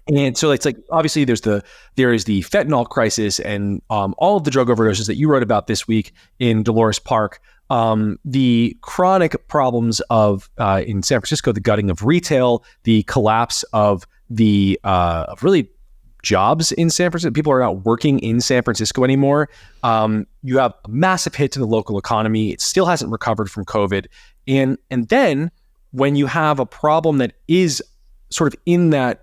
and so it's like, obviously there is the fentanyl crisis and all of the drug overdoses that you wrote about this week in Dolores Park, the chronic problems of in San Francisco, the gutting of retail, the collapse of the of really jobs in San Francisco. People are not working in San Francisco anymore. You have a massive hit to the local economy. It still hasn't recovered from COVID. And then when you have a problem that is sort of in the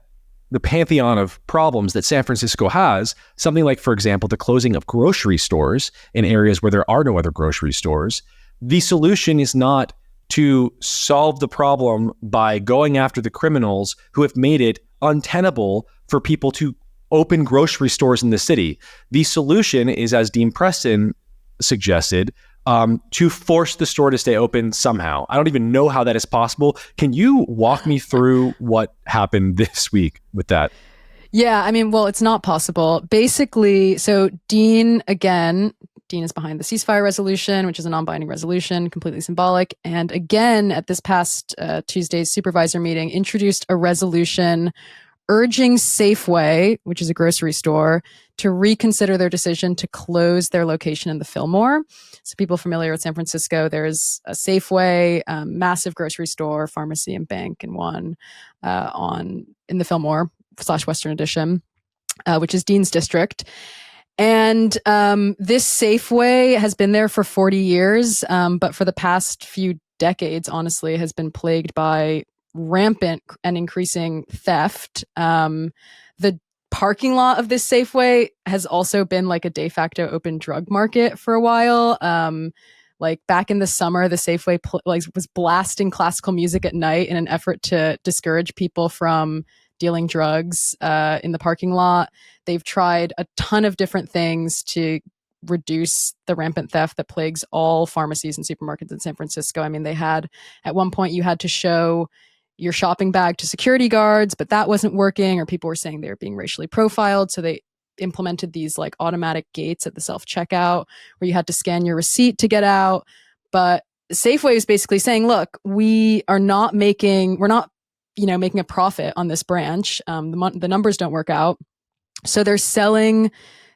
pantheon of problems that San Francisco has, something like, for example, the closing of grocery stores in areas where there are no other grocery stores, the solution is not to solve the problem by going after the criminals who have made it untenable for people to open grocery stores in the city. The solution is, as Dean Preston suggested, to force the store to stay open somehow. I don't even know how that is possible. Can you walk me through what happened this week with that? Yeah, I mean, well, it's not possible. Basically, so Dean is behind the ceasefire resolution, which is a non-binding resolution, completely symbolic. And again, at this past Tuesday's supervisor meeting, introduced a resolution urging Safeway, which is a grocery store, to reconsider their decision to close their location in the Fillmore. So people familiar with San Francisco, there's a Safeway, massive grocery store, pharmacy, and bank in one in the Fillmore / Western Addition, which is Dean's district. And this Safeway has been there for 40 years, but for the past few decades, honestly, has been plagued by rampant and increasing theft. The parking lot of this Safeway has also been like a de facto open drug market for a while. Like back in the summer, the Safeway was blasting classical music at night in an effort to discourage people from dealing drugs in the parking lot. They've tried a ton of different things to reduce the rampant theft that plagues all pharmacies and supermarkets in San Francisco. I mean, they had, at one point, you had to show your shopping bag to security guards, but that wasn't working, or people were saying they were being racially profiled. So they implemented these like automatic gates at the self-checkout where you had to scan your receipt to get out. But Safeway is basically saying, look, we're not making a profit on this branch. The numbers don't work out. So they're selling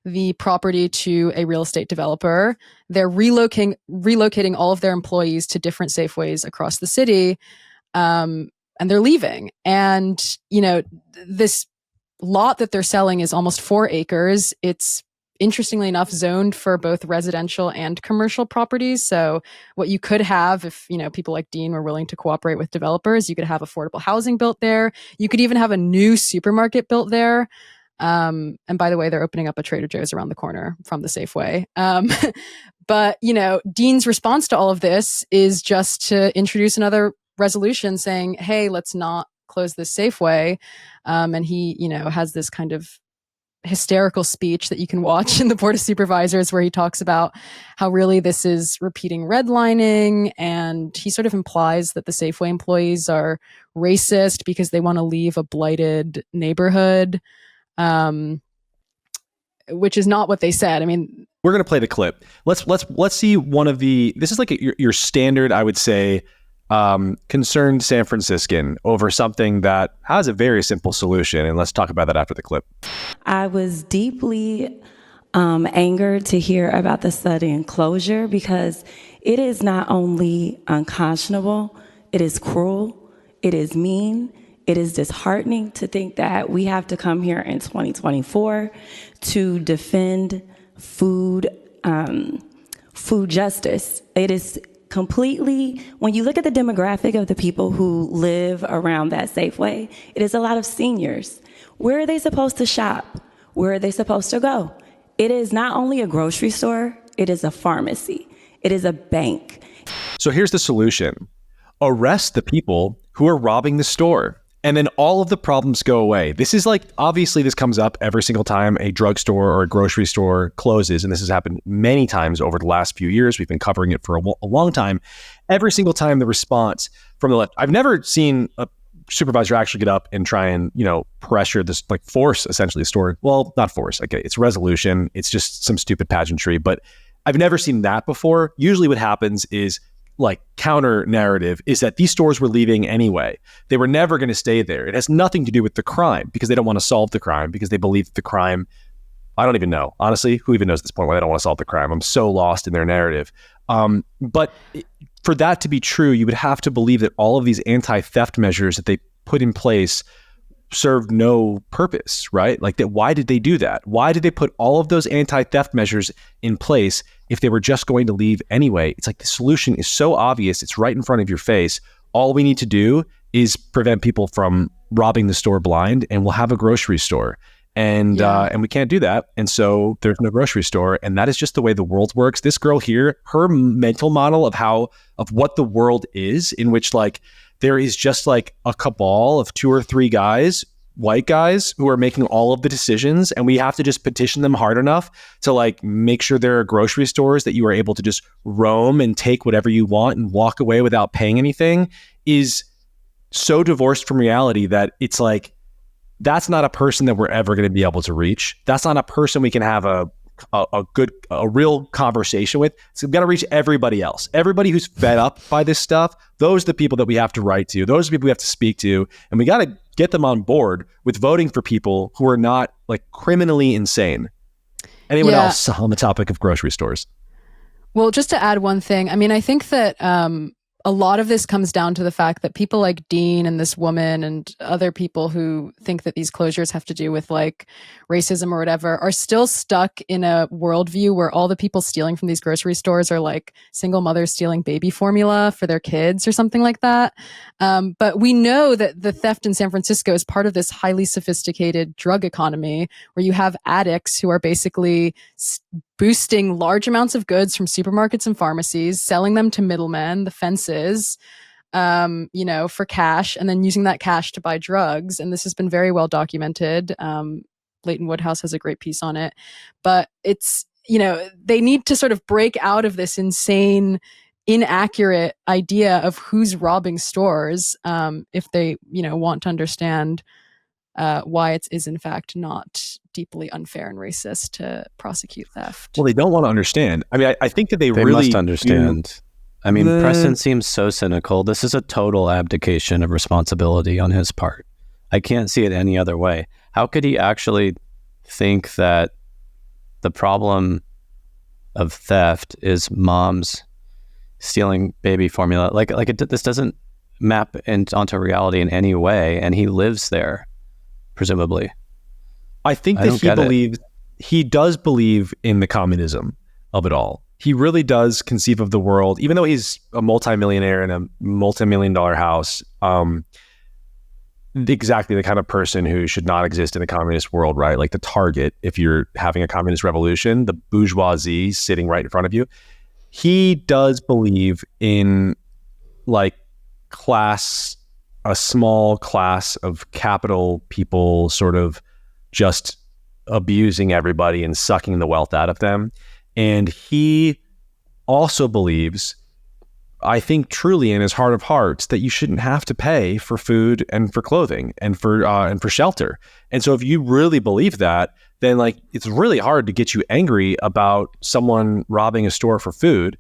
the property to a real estate developer. They're relocating all of their employees to different Safeways across the city. And they're leaving. And, this lot that they're selling is almost 4 acres. It's, interestingly enough, zoned for both residential and commercial properties. So what you could have, if, people like Dean were willing to cooperate with developers, you could have affordable housing built there. You could even have a new supermarket built there. And by the way, they're opening up a Trader Joe's around the corner from the Safeway. But, Dean's response to all of this is just to introduce another resolution saying, hey, let's not close this Safeway. And he, has this kind of hysterical speech that you can watch in the Board of Supervisors where he talks about how really this is repeating redlining. And he sort of implies that the Safeway employees are racist because they want to leave a blighted neighborhood, which is not what they said. I mean, we're going to play the clip. Let's see one of this is like your standard, I would say, concerned San Franciscan over something that has a very simple solution. And let's talk about that after the clip. I was deeply angered to hear about the sudden closure because it is not only unconscionable, it is cruel, it is mean, it is disheartening to think that we have to come here in 2024 to defend food justice. It is completely, when you look at the demographic of the people who live around that Safeway, it is a lot of seniors. Where are they supposed to shop? Where are they supposed to go? It is not only a grocery store, it is a pharmacy. It is a bank. So here's the solution. Arrest the people who are robbing the store and then all of the problems go away. This is like, obviously this comes up every single time a drugstore or a grocery store closes, and this has happened many times over the last few years. We've been covering it for a long time. Every single time the response from the left, I've never seen a supervisor actually get up and try and, pressure this, like force essentially the store. Well, not force. Okay, it's resolution. It's just some stupid pageantry, but I've never seen that before. Usually what happens is, like, counter narrative is that these stores were leaving anyway. They were never going to stay there. It has nothing to do with the crime, because they don't want to solve the crime, because they believe that the crime, I don't even know. Honestly, who even knows at this point why they don't want to solve the crime? I'm so lost in their narrative. But for that to be true, you would have to believe that all of these anti-theft measures that they put in place served no purpose, right? Like, that, why did they do that? Why did they put all of those anti-theft measures in place if they were just going to leave anyway? It's like the solution is so obvious. It's right in front of your face. All we need to do is prevent people from robbing the store blind, and we'll have a grocery store. And we can't do that. And so there's no grocery store. And that is just the way the world works. This girl here, her mental model of what the world is, in which, like, there is just like a cabal of 2 or 3 guys, white guys, who are making all of the decisions, and we have to just petition them hard enough to, like, make sure there are grocery stores that you are able to just roam and take whatever you want and walk away without paying anything, is so divorced from reality that it's like, that's not a person that we're ever going to be able to reach. That's not a person we can have a real conversation with. So we've got to reach everybody else. Everybody who's fed up by this stuff, those are the people that we have to write to. Those are the people we have to speak to. And we got to get them on board with voting for people who are not, like, criminally insane. Anyone else on the topic of grocery stores? Well, just to add one thing, I mean, I think that a lot of this comes down to the fact that people like Dean and this woman and other people who think that these closures have to do with, like, racism or whatever are still stuck in a worldview where all the people stealing from these grocery stores are, like, single mothers stealing baby formula for their kids or something like that. But we know that the theft in San Francisco is part of this highly sophisticated drug economy where you have addicts who are basically boosting large amounts of goods from supermarkets and pharmacies, selling them to middlemen, the fences, for cash, and then using that cash to buy drugs. And this has been very well documented. Leighton Woodhouse has a great piece on it. But it's, they need to sort of break out of this insane, inaccurate idea of who's robbing stores if they, want to understand why it is in fact not deeply unfair and racist to prosecute theft. Well, they don't want to understand. I mean, I think that they really must understand. I mean, Preston seems so cynical. This is a total abdication of responsibility on his part. I can't see it any other way. How could he actually think that the problem of theft is moms stealing baby formula? This doesn't map onto reality in any way, and he lives there, presumably. I think that he does believe in the communism of it all. He really does conceive of the world, even though he's a multimillionaire in a multi-million-dollar house, exactly the kind of person who should not exist in a communist world, right? Like the target, if you're having a communist revolution, the bourgeoisie sitting right in front of you. He does believe in, like, class, a small class of capital people sort of just abusing everybody and sucking the wealth out of them. And he also believes, I think truly in his heart of hearts, that you shouldn't have to pay for food and for clothing and for shelter. And so if you really believe that, then, like, it's really hard to get you angry about someone robbing a store for food.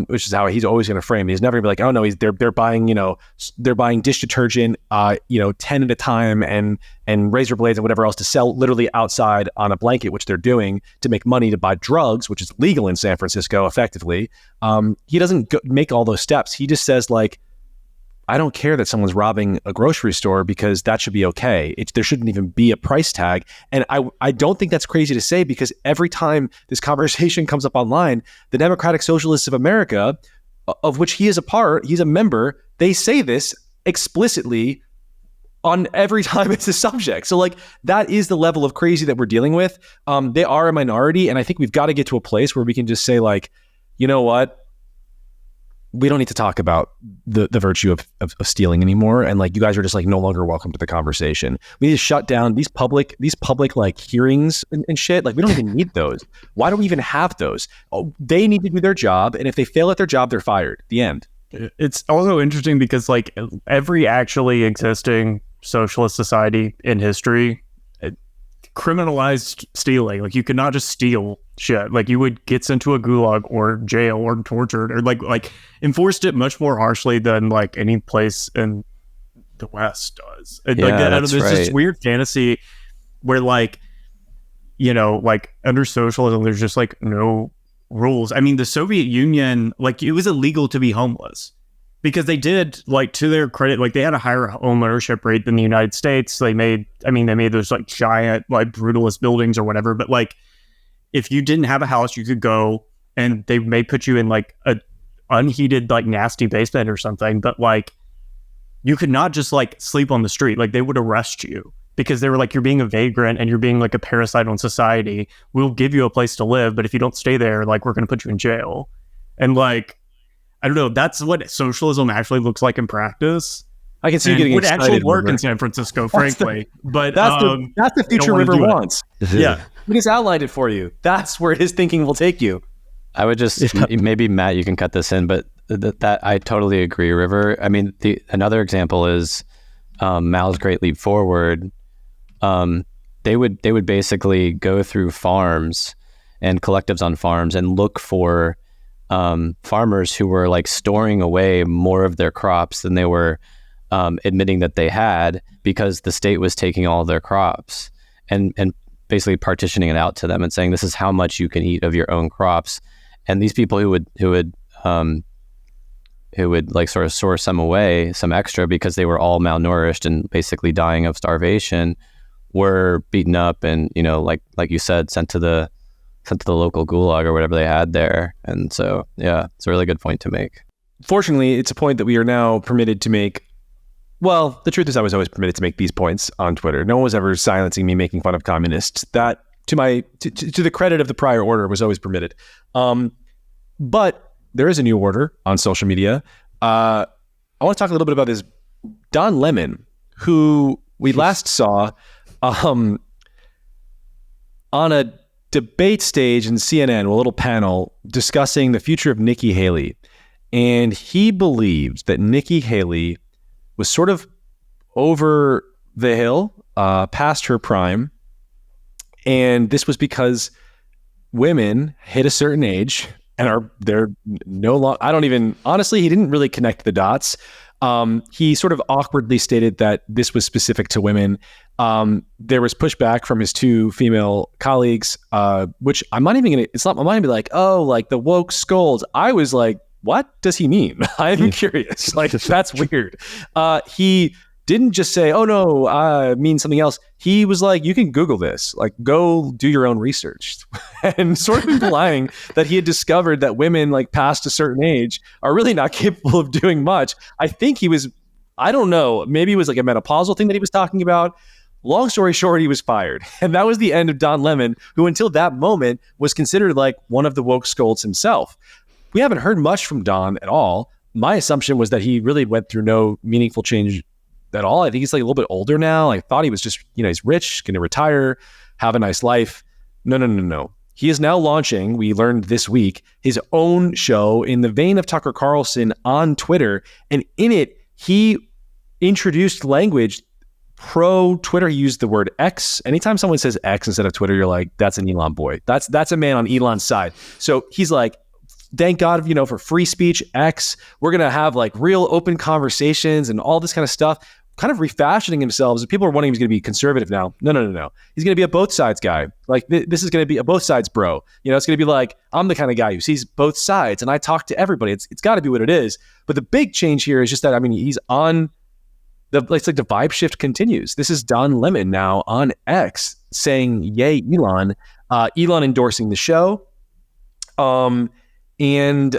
Which is how he's always going to frame it. He's never going to be like, oh no, they're buying, they're buying dish detergent, 10 at a time and razor blades and whatever else to sell literally outside on a blanket, which they're doing to make money to buy drugs, which is legal in San Francisco effectively. He doesn't make all those steps. He just says, like, I don't care that someone's robbing a grocery store because that should be okay. There shouldn't even be a price tag. And I don't think that's crazy to say, because every time this conversation comes up online, the Democratic Socialists of America, of which he is a part, he's a member, they say this explicitly on every time it's a subject. So, like, that is the level of crazy that we're dealing with. They are a minority, and I think we've got to get to a place where we can just say, like, you know what? we don't need to talk about the virtue of stealing anymore. And like, you guys are just like no longer welcome to the conversation. We need to shut down these public like hearings and shit. Like, we don't even need those. Why do we even have those? Oh, they need to do their job. And if they fail at their job, they're fired. The end. It's also interesting because like every actually existing socialist society in history criminalized stealing. Like, you could not just steal shit. Like, you would get sent to a gulag or jail or tortured, or like enforced it much more harshly than like any place in the West does. Yeah, like that's there's right. this weird fantasy where like, you know, like under socialism there's just like no rules. I mean, the Soviet Union, like, it was illegal to be homeless. Because they did, like, to their credit, like, they had a higher home ownership rate than the United States. They made those, like, giant, like, brutalist buildings or whatever. But, like, if you didn't have a house, you could go and they may put you in, like, a unheated, like, nasty basement or something. But, like, you could not just, like, sleep on the street. Like, they would arrest you because they were like, you're being a vagrant and you're being, like, a parasite on society. We'll give you a place to live, but if you don't stay there, like, we're going to put you in jail. And, like, I don't know. That's what socialism actually looks like in practice. I can see you getting would excited. actually work River. in San Francisco, frankly. But that's the future River wants. Yeah, we just outlined it for you. That's where his thinking will take you. I would just maybe Matt, you can cut this in, but that I totally agree, River. I mean, another example is Mao's Great Leap Forward. They would basically go through farms and collectives on farms and look for farmers who were like storing away more of their crops than they were admitting that they had, because the state was taking all of their crops and basically partitioning it out to them and saying, this is how much you can eat of your own crops. And these people who would like sort of source some away, some extra, because they were all malnourished and basically dying of starvation, were beaten up and, you know, like you said, sent to the local gulag or whatever they had there. And so, yeah, it's a really good point to make. Fortunately, it's a point that we are now permitted to make. Well, the truth is I was always permitted to make these points on Twitter. No one was ever silencing me making fun of communists. That, to the credit of the prior order, was always permitted. But there is a new order on social media. I want to talk a little bit about this Don Lemon, who we last saw on a debate stage in CNN, a little panel discussing the future of Nikki Haley. And he believed that Nikki Haley was sort of over the hill, past her prime. And this was because women hit a certain age and they're no longer, honestly, he didn't really connect the dots. He sort of awkwardly stated that this was specific to women. There was pushback from his two female colleagues, which I'm not even going to be like, oh, like the woke scolds. I was like, what does he mean? I'm curious. Like, that's weird. He didn't just say, oh no, I mean something else. He was like, you can Google this, like go do your own research, and sort of implying that he had discovered that women like past a certain age are really not capable of doing much. I think I don't know, maybe it was like a menopausal thing that he was talking about. Long story short, he was fired. And that was the end of Don Lemon, who until that moment was considered like one of the woke scolds himself. We haven't heard much from Don at all. My assumption was that he really went through no meaningful change at all. I think he's like a little bit older now. I thought he was just, he's rich, going to retire, have a nice life. No. He is now launching, we learned this week, his own show in the vein of Tucker Carlson on Twitter. And in it, he introduced language pro-Twitter. He used the word X. Anytime someone says X instead of Twitter, you're like, that's an Elon boy. That's a man on Elon's side. So he's like, thank God, for free speech, X. We're going to have like real open conversations and all this kind of stuff, kind of refashioning himself. People are wondering he's going to be conservative now. No. He's going to be a both sides guy. Like this is going to be a both sides bro. It's going to be like, I'm the kind of guy who sees both sides and I talk to everybody. It's got to be what it is. But the big change here is just that, he's on it's like the vibe shift continues. This is Don Lemon now on X saying, yay, Elon. Elon endorsing the show. And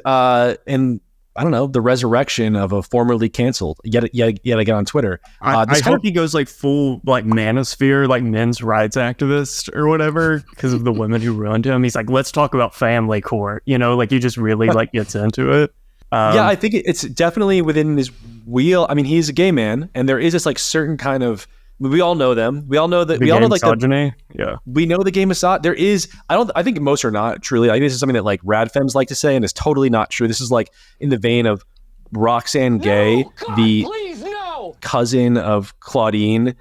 I don't know, the resurrection of a formerly canceled yet again on Twitter. I hope he goes like full like manosphere, like men's rights activist or whatever, because of the women who ruined him. He's like, let's talk about family court. Like he just really like gets into it. Yeah, I think it's definitely within his wheel. I mean, he's a gay man, and there is this like certain kind of. We all know them. We all know that. We all know like misogyny. Yeah, we know the gay misogyny. There is. I think most are not truly. I think this is something that like rad femmes like to say, and it's totally not true. This is like in the vein of Roxanne Gay, the cousin of Claudine,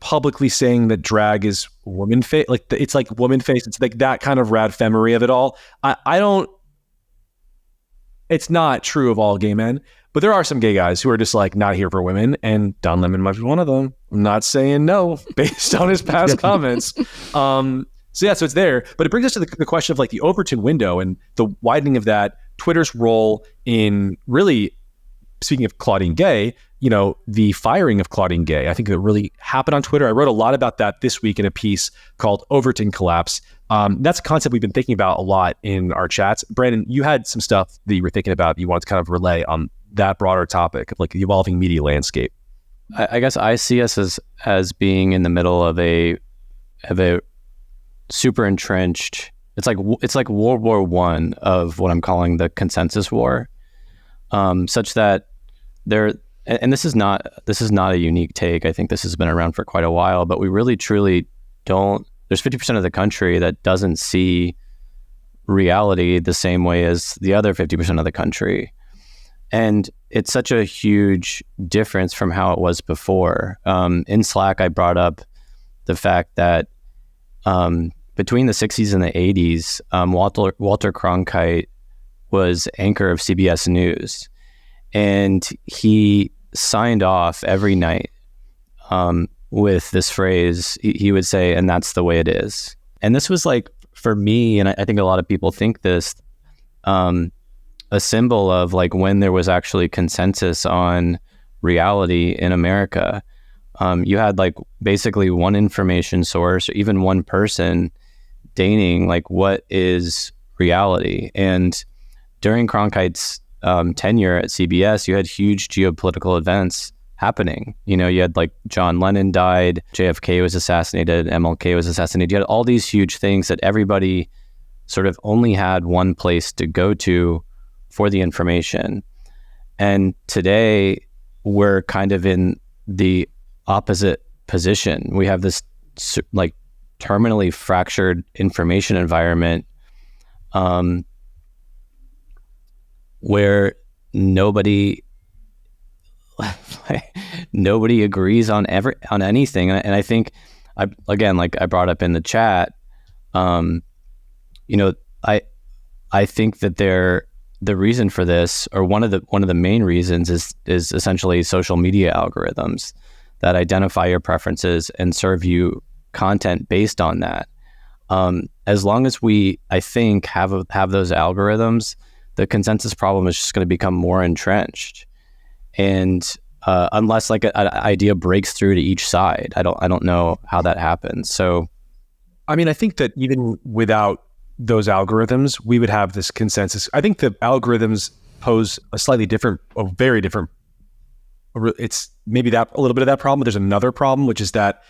publicly saying that drag is woman face. Like it's like woman face. It's like that kind of rad femmery of it all. I don't. It's not true of all gay men, but there are some gay guys who are just like not here for women, and Don Lemon might be one of them. I'm not saying no based on his past comments. So it's there, but it brings us to the question of like the Overton window and the widening of that, Twitter's role in really, speaking of Claudine Gay, the firing of Claudine Gay. I think that really happened on Twitter. I wrote a lot about that this week in a piece called Overton Collapse. That's a concept we've been thinking about a lot in our chats. Brandon, you had some stuff that you were thinking about you wanted to kind of relay on that broader topic of like the evolving media landscape. I guess I see us as being in the middle of a super entrenched. It's like World War I of what I'm calling the consensus war, such that there. And this is not a unique take. I think this has been around for quite a while, but we really truly don't. There's 50% of the country that doesn't see reality the same way as the other 50% of the country. And it's such a huge difference from how it was before. In Slack, I brought up the fact that between the 60s and the 80s, Walter Cronkite was anchor of CBS News. And he signed off every night with this phrase. He would say, "And that's the way it is." And this was like, for me, and I think a lot of people think this, a symbol of like when there was actually consensus on reality in America. You had like basically one information source, or even one person deigning like what is reality. And during Cronkite's tenure at CBS, you had huge geopolitical events happening. You had like John Lennon died, JFK was assassinated, MLK was assassinated. You had all these huge things that everybody sort of only had one place to go to for the information. And today we're kind of in the opposite position. We have this like terminally fractured information environment where nobody agrees on anything. And I think I brought up in the chat, I think that the reason for this, or one of the main reasons, is essentially social media algorithms that identify your preferences and serve you content based on that. As long as we, I think, have those algorithms, the consensus problem is just going to become more entrenched. And unless like an idea breaks through to each side, I don't know how that happens. So, I mean, I think that even without those algorithms, we would have this consensus. I think the algorithms pose a very different. It's maybe that a little bit of that problem. But there's another problem, which is that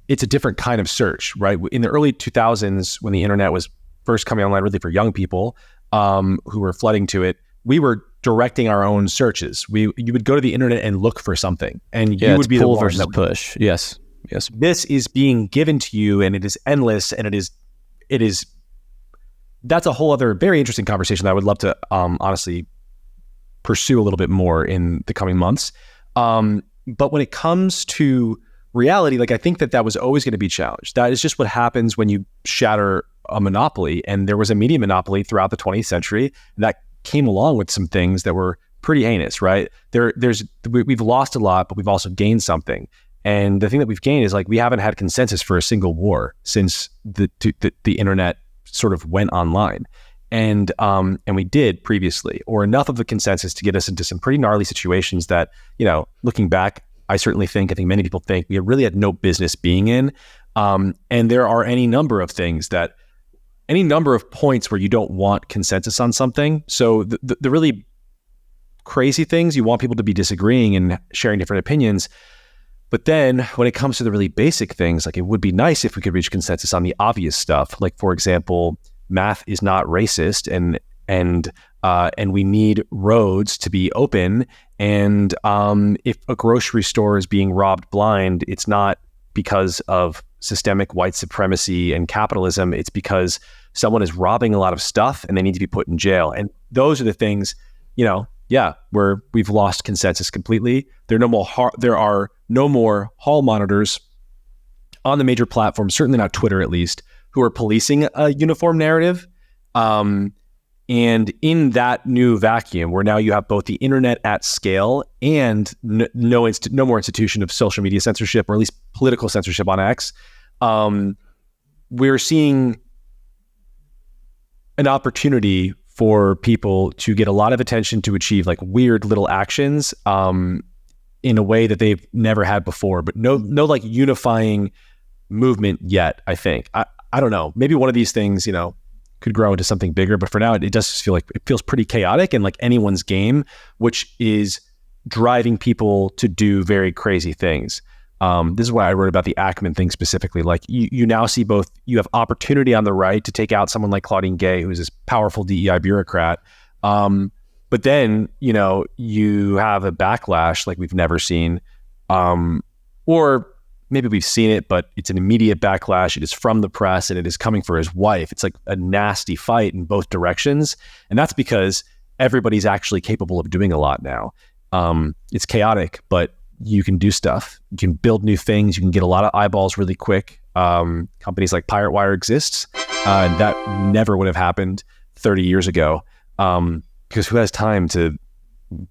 it's a different kind of search, right? In the early 2000s, when the internet was first coming online, really for young people who were flooding to it, we were directing our own searches. You would go to the internet and look for something, and you would be pull the one versus push. Yes. This is being given to you, and it is endless, and it is. That's a whole other very interesting conversation that I would love to honestly pursue a little bit more in the coming months. But when it comes to reality, like I think that was always going to be challenged. That is just what happens when you shatter a monopoly. And there was a media monopoly throughout the 20th century that came along with some things that were pretty heinous, right? We've lost a lot, but we've also gained something. And the thing that we've gained is like we haven't had consensus for a single war since the internet sort of went online. And we did previously, or enough of the consensus to get us into some pretty gnarly situations that, looking back, I think many people think we really had no business being in. And there are any number of points where you don't want consensus on something. So the really crazy things, you want people to be disagreeing and sharing different opinions. But then when it comes to the really basic things, like it would be nice if we could reach consensus on the obvious stuff. Like, for example, math is not racist and and we need roads to be open. And if a grocery store is being robbed blind, it's not because of systemic white supremacy and capitalism. It's because someone is robbing a lot of stuff and they need to be put in jail. And those are the things, where we've lost consensus completely. There are no more hall monitors on the major platforms, certainly not Twitter at least, who are policing a uniform narrative. And in that new vacuum, where now you have both the internet at scale and no more institution of social media censorship, or at least political censorship on X, we're seeing an opportunity for people to get a lot of attention to achieve like weird little actions in a way that they've never had before, but no like unifying movement yet, I think. I don't know. Maybe one of these things, could grow into something bigger, but for now it does feel like it feels pretty chaotic and like anyone's game, which is driving people to do very crazy things. This is why I wrote about the Ackman thing specifically. Like you now see you have opportunity on the right to take out someone like Claudine Gay, who's this powerful DEI bureaucrat. But then, you have a backlash like we've never seen, or maybe we've seen it, but it's an immediate backlash. It is from the press and it is coming for his wife. It's like a nasty fight in both directions. And that's because everybody's actually capable of doing a lot now. It's chaotic, but you can do stuff. You can build new things. You can get a lot of eyeballs really quick. Companies like Pirate Wire exists. And that never would have happened 30 years ago. Because who has time to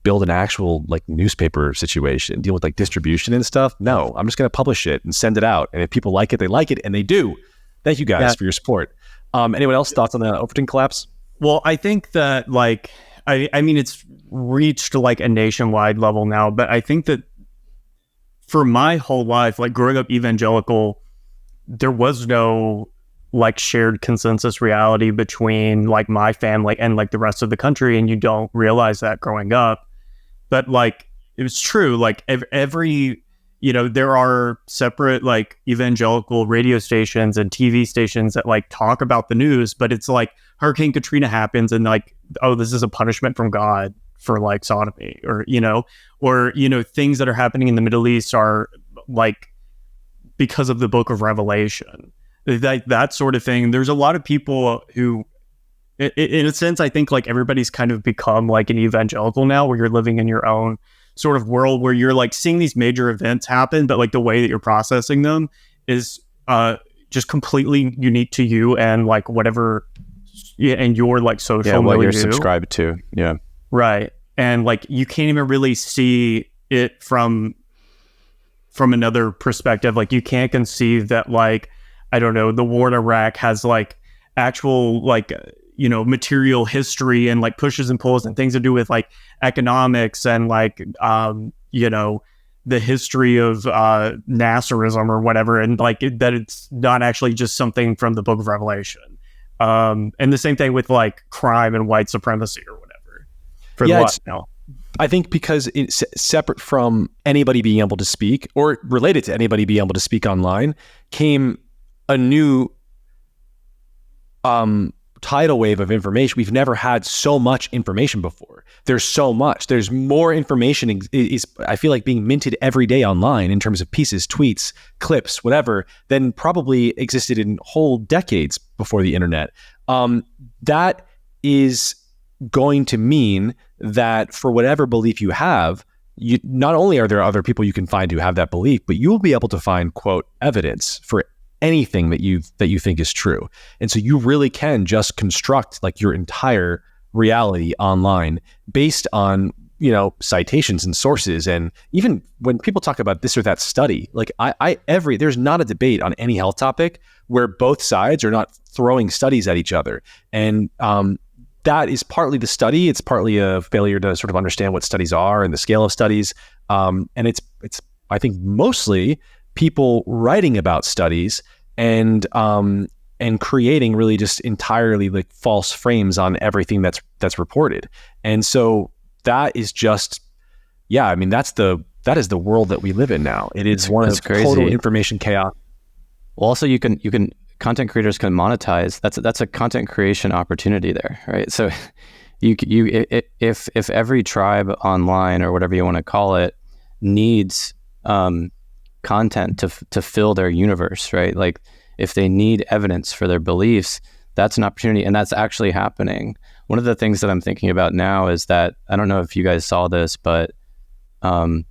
build an actual like newspaper situation, deal with like distribution and stuff? No, I'm just going to publish it and send it out. And if people like it, they like it, and they do. Thank you guys for your support. Anyone else thoughts on the Overton collapse? Well, I think that like, I mean, it's reached like a nationwide level now, but I think that for my whole life, like growing up evangelical, there was no like shared consensus reality between like my family and like the rest of the country. And you don't realize that growing up, but like, it was true. Like every, there are separate like evangelical radio stations and TV stations that like talk about the news, but it's like Hurricane Katrina happens and like, oh, this is a punishment from God for like sodomy, or things that are happening in the Middle East are like because of the book of Revelation, that sort of thing. There's a lot of people who, in a sense, I think like everybody's kind of become like an evangelical now, where you're living in your own sort of world where you're like seeing these major events happen, but like the way that you're processing them is just completely unique to you and like whatever, and your like social what milieu. you're subscribed to. Yeah. Right. And like you can't even really see it from another perspective. Like you can't conceive that like, I don't know, the war in Iraq has like actual like, material history and like pushes and pulls and things to do with like economics and like, the history of Nasserism or whatever. And like that it's not actually just something from the book of Revelation. And the same thing with like crime and white supremacy or whatever. I think because it's separate from anybody being able to speak, or related to anybody being able to speak online, came a new tidal wave of information. We've never had so much information before. There's so much. There's more information is I feel like being minted every day online in terms of pieces, tweets, clips, whatever, than probably existed in whole decades before the internet. That is going to mean that for whatever belief you have, you not only are there other people you can find who have that belief, but you will be able to find, quote, evidence for anything that you think is true. And so you really can just construct like your entire reality online based on, citations and sources. And even when people talk about this or that study, like there's not a debate on any health topic where both sides are not throwing studies at each other. And that is partly the study. It's partly a failure to sort of understand what studies are and the scale of studies. And it's I think mostly people writing about studies and creating really just entirely like false frames on everything that's reported. And so that is just, that is the world that we live in now. It is one of total information chaos. Well, also you can content creators can monetize. That's a content creation opportunity there, right? So If every tribe online or whatever you want to call it needs content to fill their universe, right? Like if they need evidence for their beliefs, that's an opportunity, and that's actually happening. One of the things that I'm thinking about now is that, I don't know if you guys saw this, but a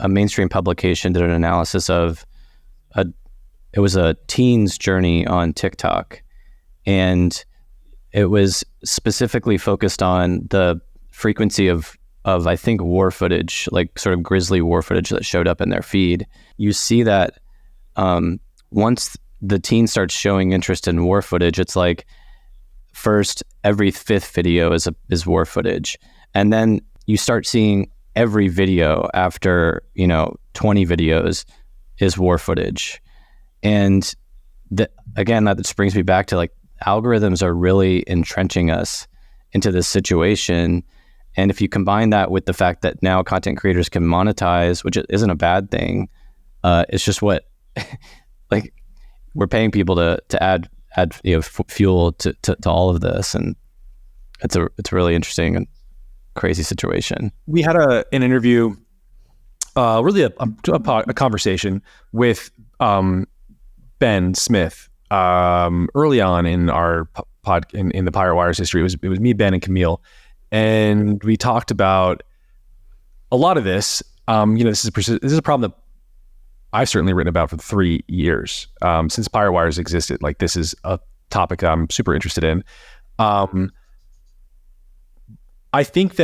mainstream publication did an analysis of it was a teen's journey on TikTok, and it was specifically focused on the frequency of I think war footage, like sort of grisly war footage that showed up in their feed. You see that once the teen starts showing interest in war footage, it's like first every fifth video is war footage, and then you start seeing every video after 20 videos is war footage. And again, that just brings me back to like algorithms are really entrenching us into this situation. And if you combine that with the fact that now content creators can monetize, which isn't a bad thing, it's just what like we're paying people to add fuel to all of this, and it's a really interesting and crazy situation. We had an interview, really a conversation with Ben Smith early on in our in the Pirate Wires history. It was me, Ben, and Camille, and we talked about a lot of this. This is a problem that I've certainly written about for 3 years since Pirate Wires existed. Like, this is a topic I'm super interested in. I think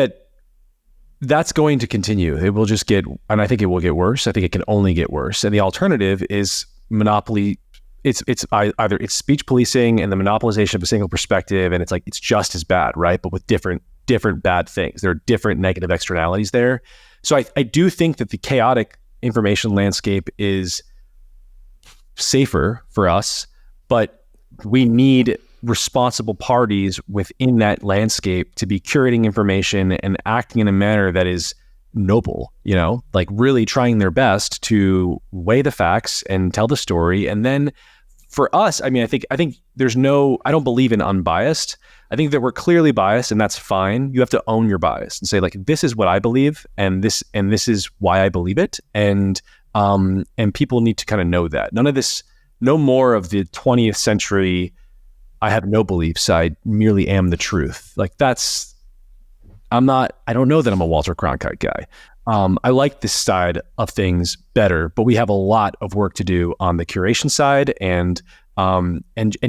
that's going to continue. It will just and I think it will get worse. I think it can only get worse. And the alternative is monopoly. It's either speech policing and the monopolization of a single perspective, and it's just as bad, right? But with different bad things. There are different negative externalities there. So I do think that the chaotic information landscape is safer for us, but we need responsible parties within that landscape to be curating information and acting in a manner that is noble, like really trying their best to weigh the facts and tell the story. And then for us, I think I don't believe in unbiased. I think that we're clearly biased, and that's fine. You have to own your bias and say, like, this is what I believe, and this is why I believe it. And people need to kind of know that. No more of the 20th century, I have no beliefs, I merely am the truth. Like, I don't know that I'm a Walter Cronkite guy. I like this side of things better, but we have a lot of work to do on the curation side and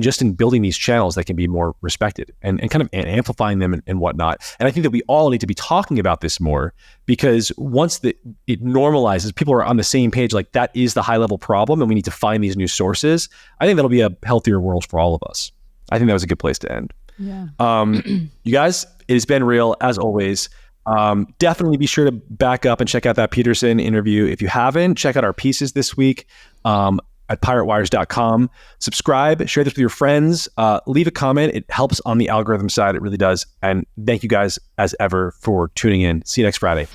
just in building these channels that can be more respected and kind of amplifying them and whatnot. And I think that we all need to be talking about this more, because once it normalizes, people are on the same page, like that is the high level problem and we need to find these new sources. I think that'll be a healthier world for all of us. I think that was a good place to end. Yeah. You guys, it has been real as always. Definitely be sure to back up and check out that Peterson interview. If you haven't, check out our pieces this week at piratewires.com. Subscribe, share this with your friends, leave a comment. It helps on the algorithm side. It really does. And thank you guys as ever for tuning in. See you next Friday.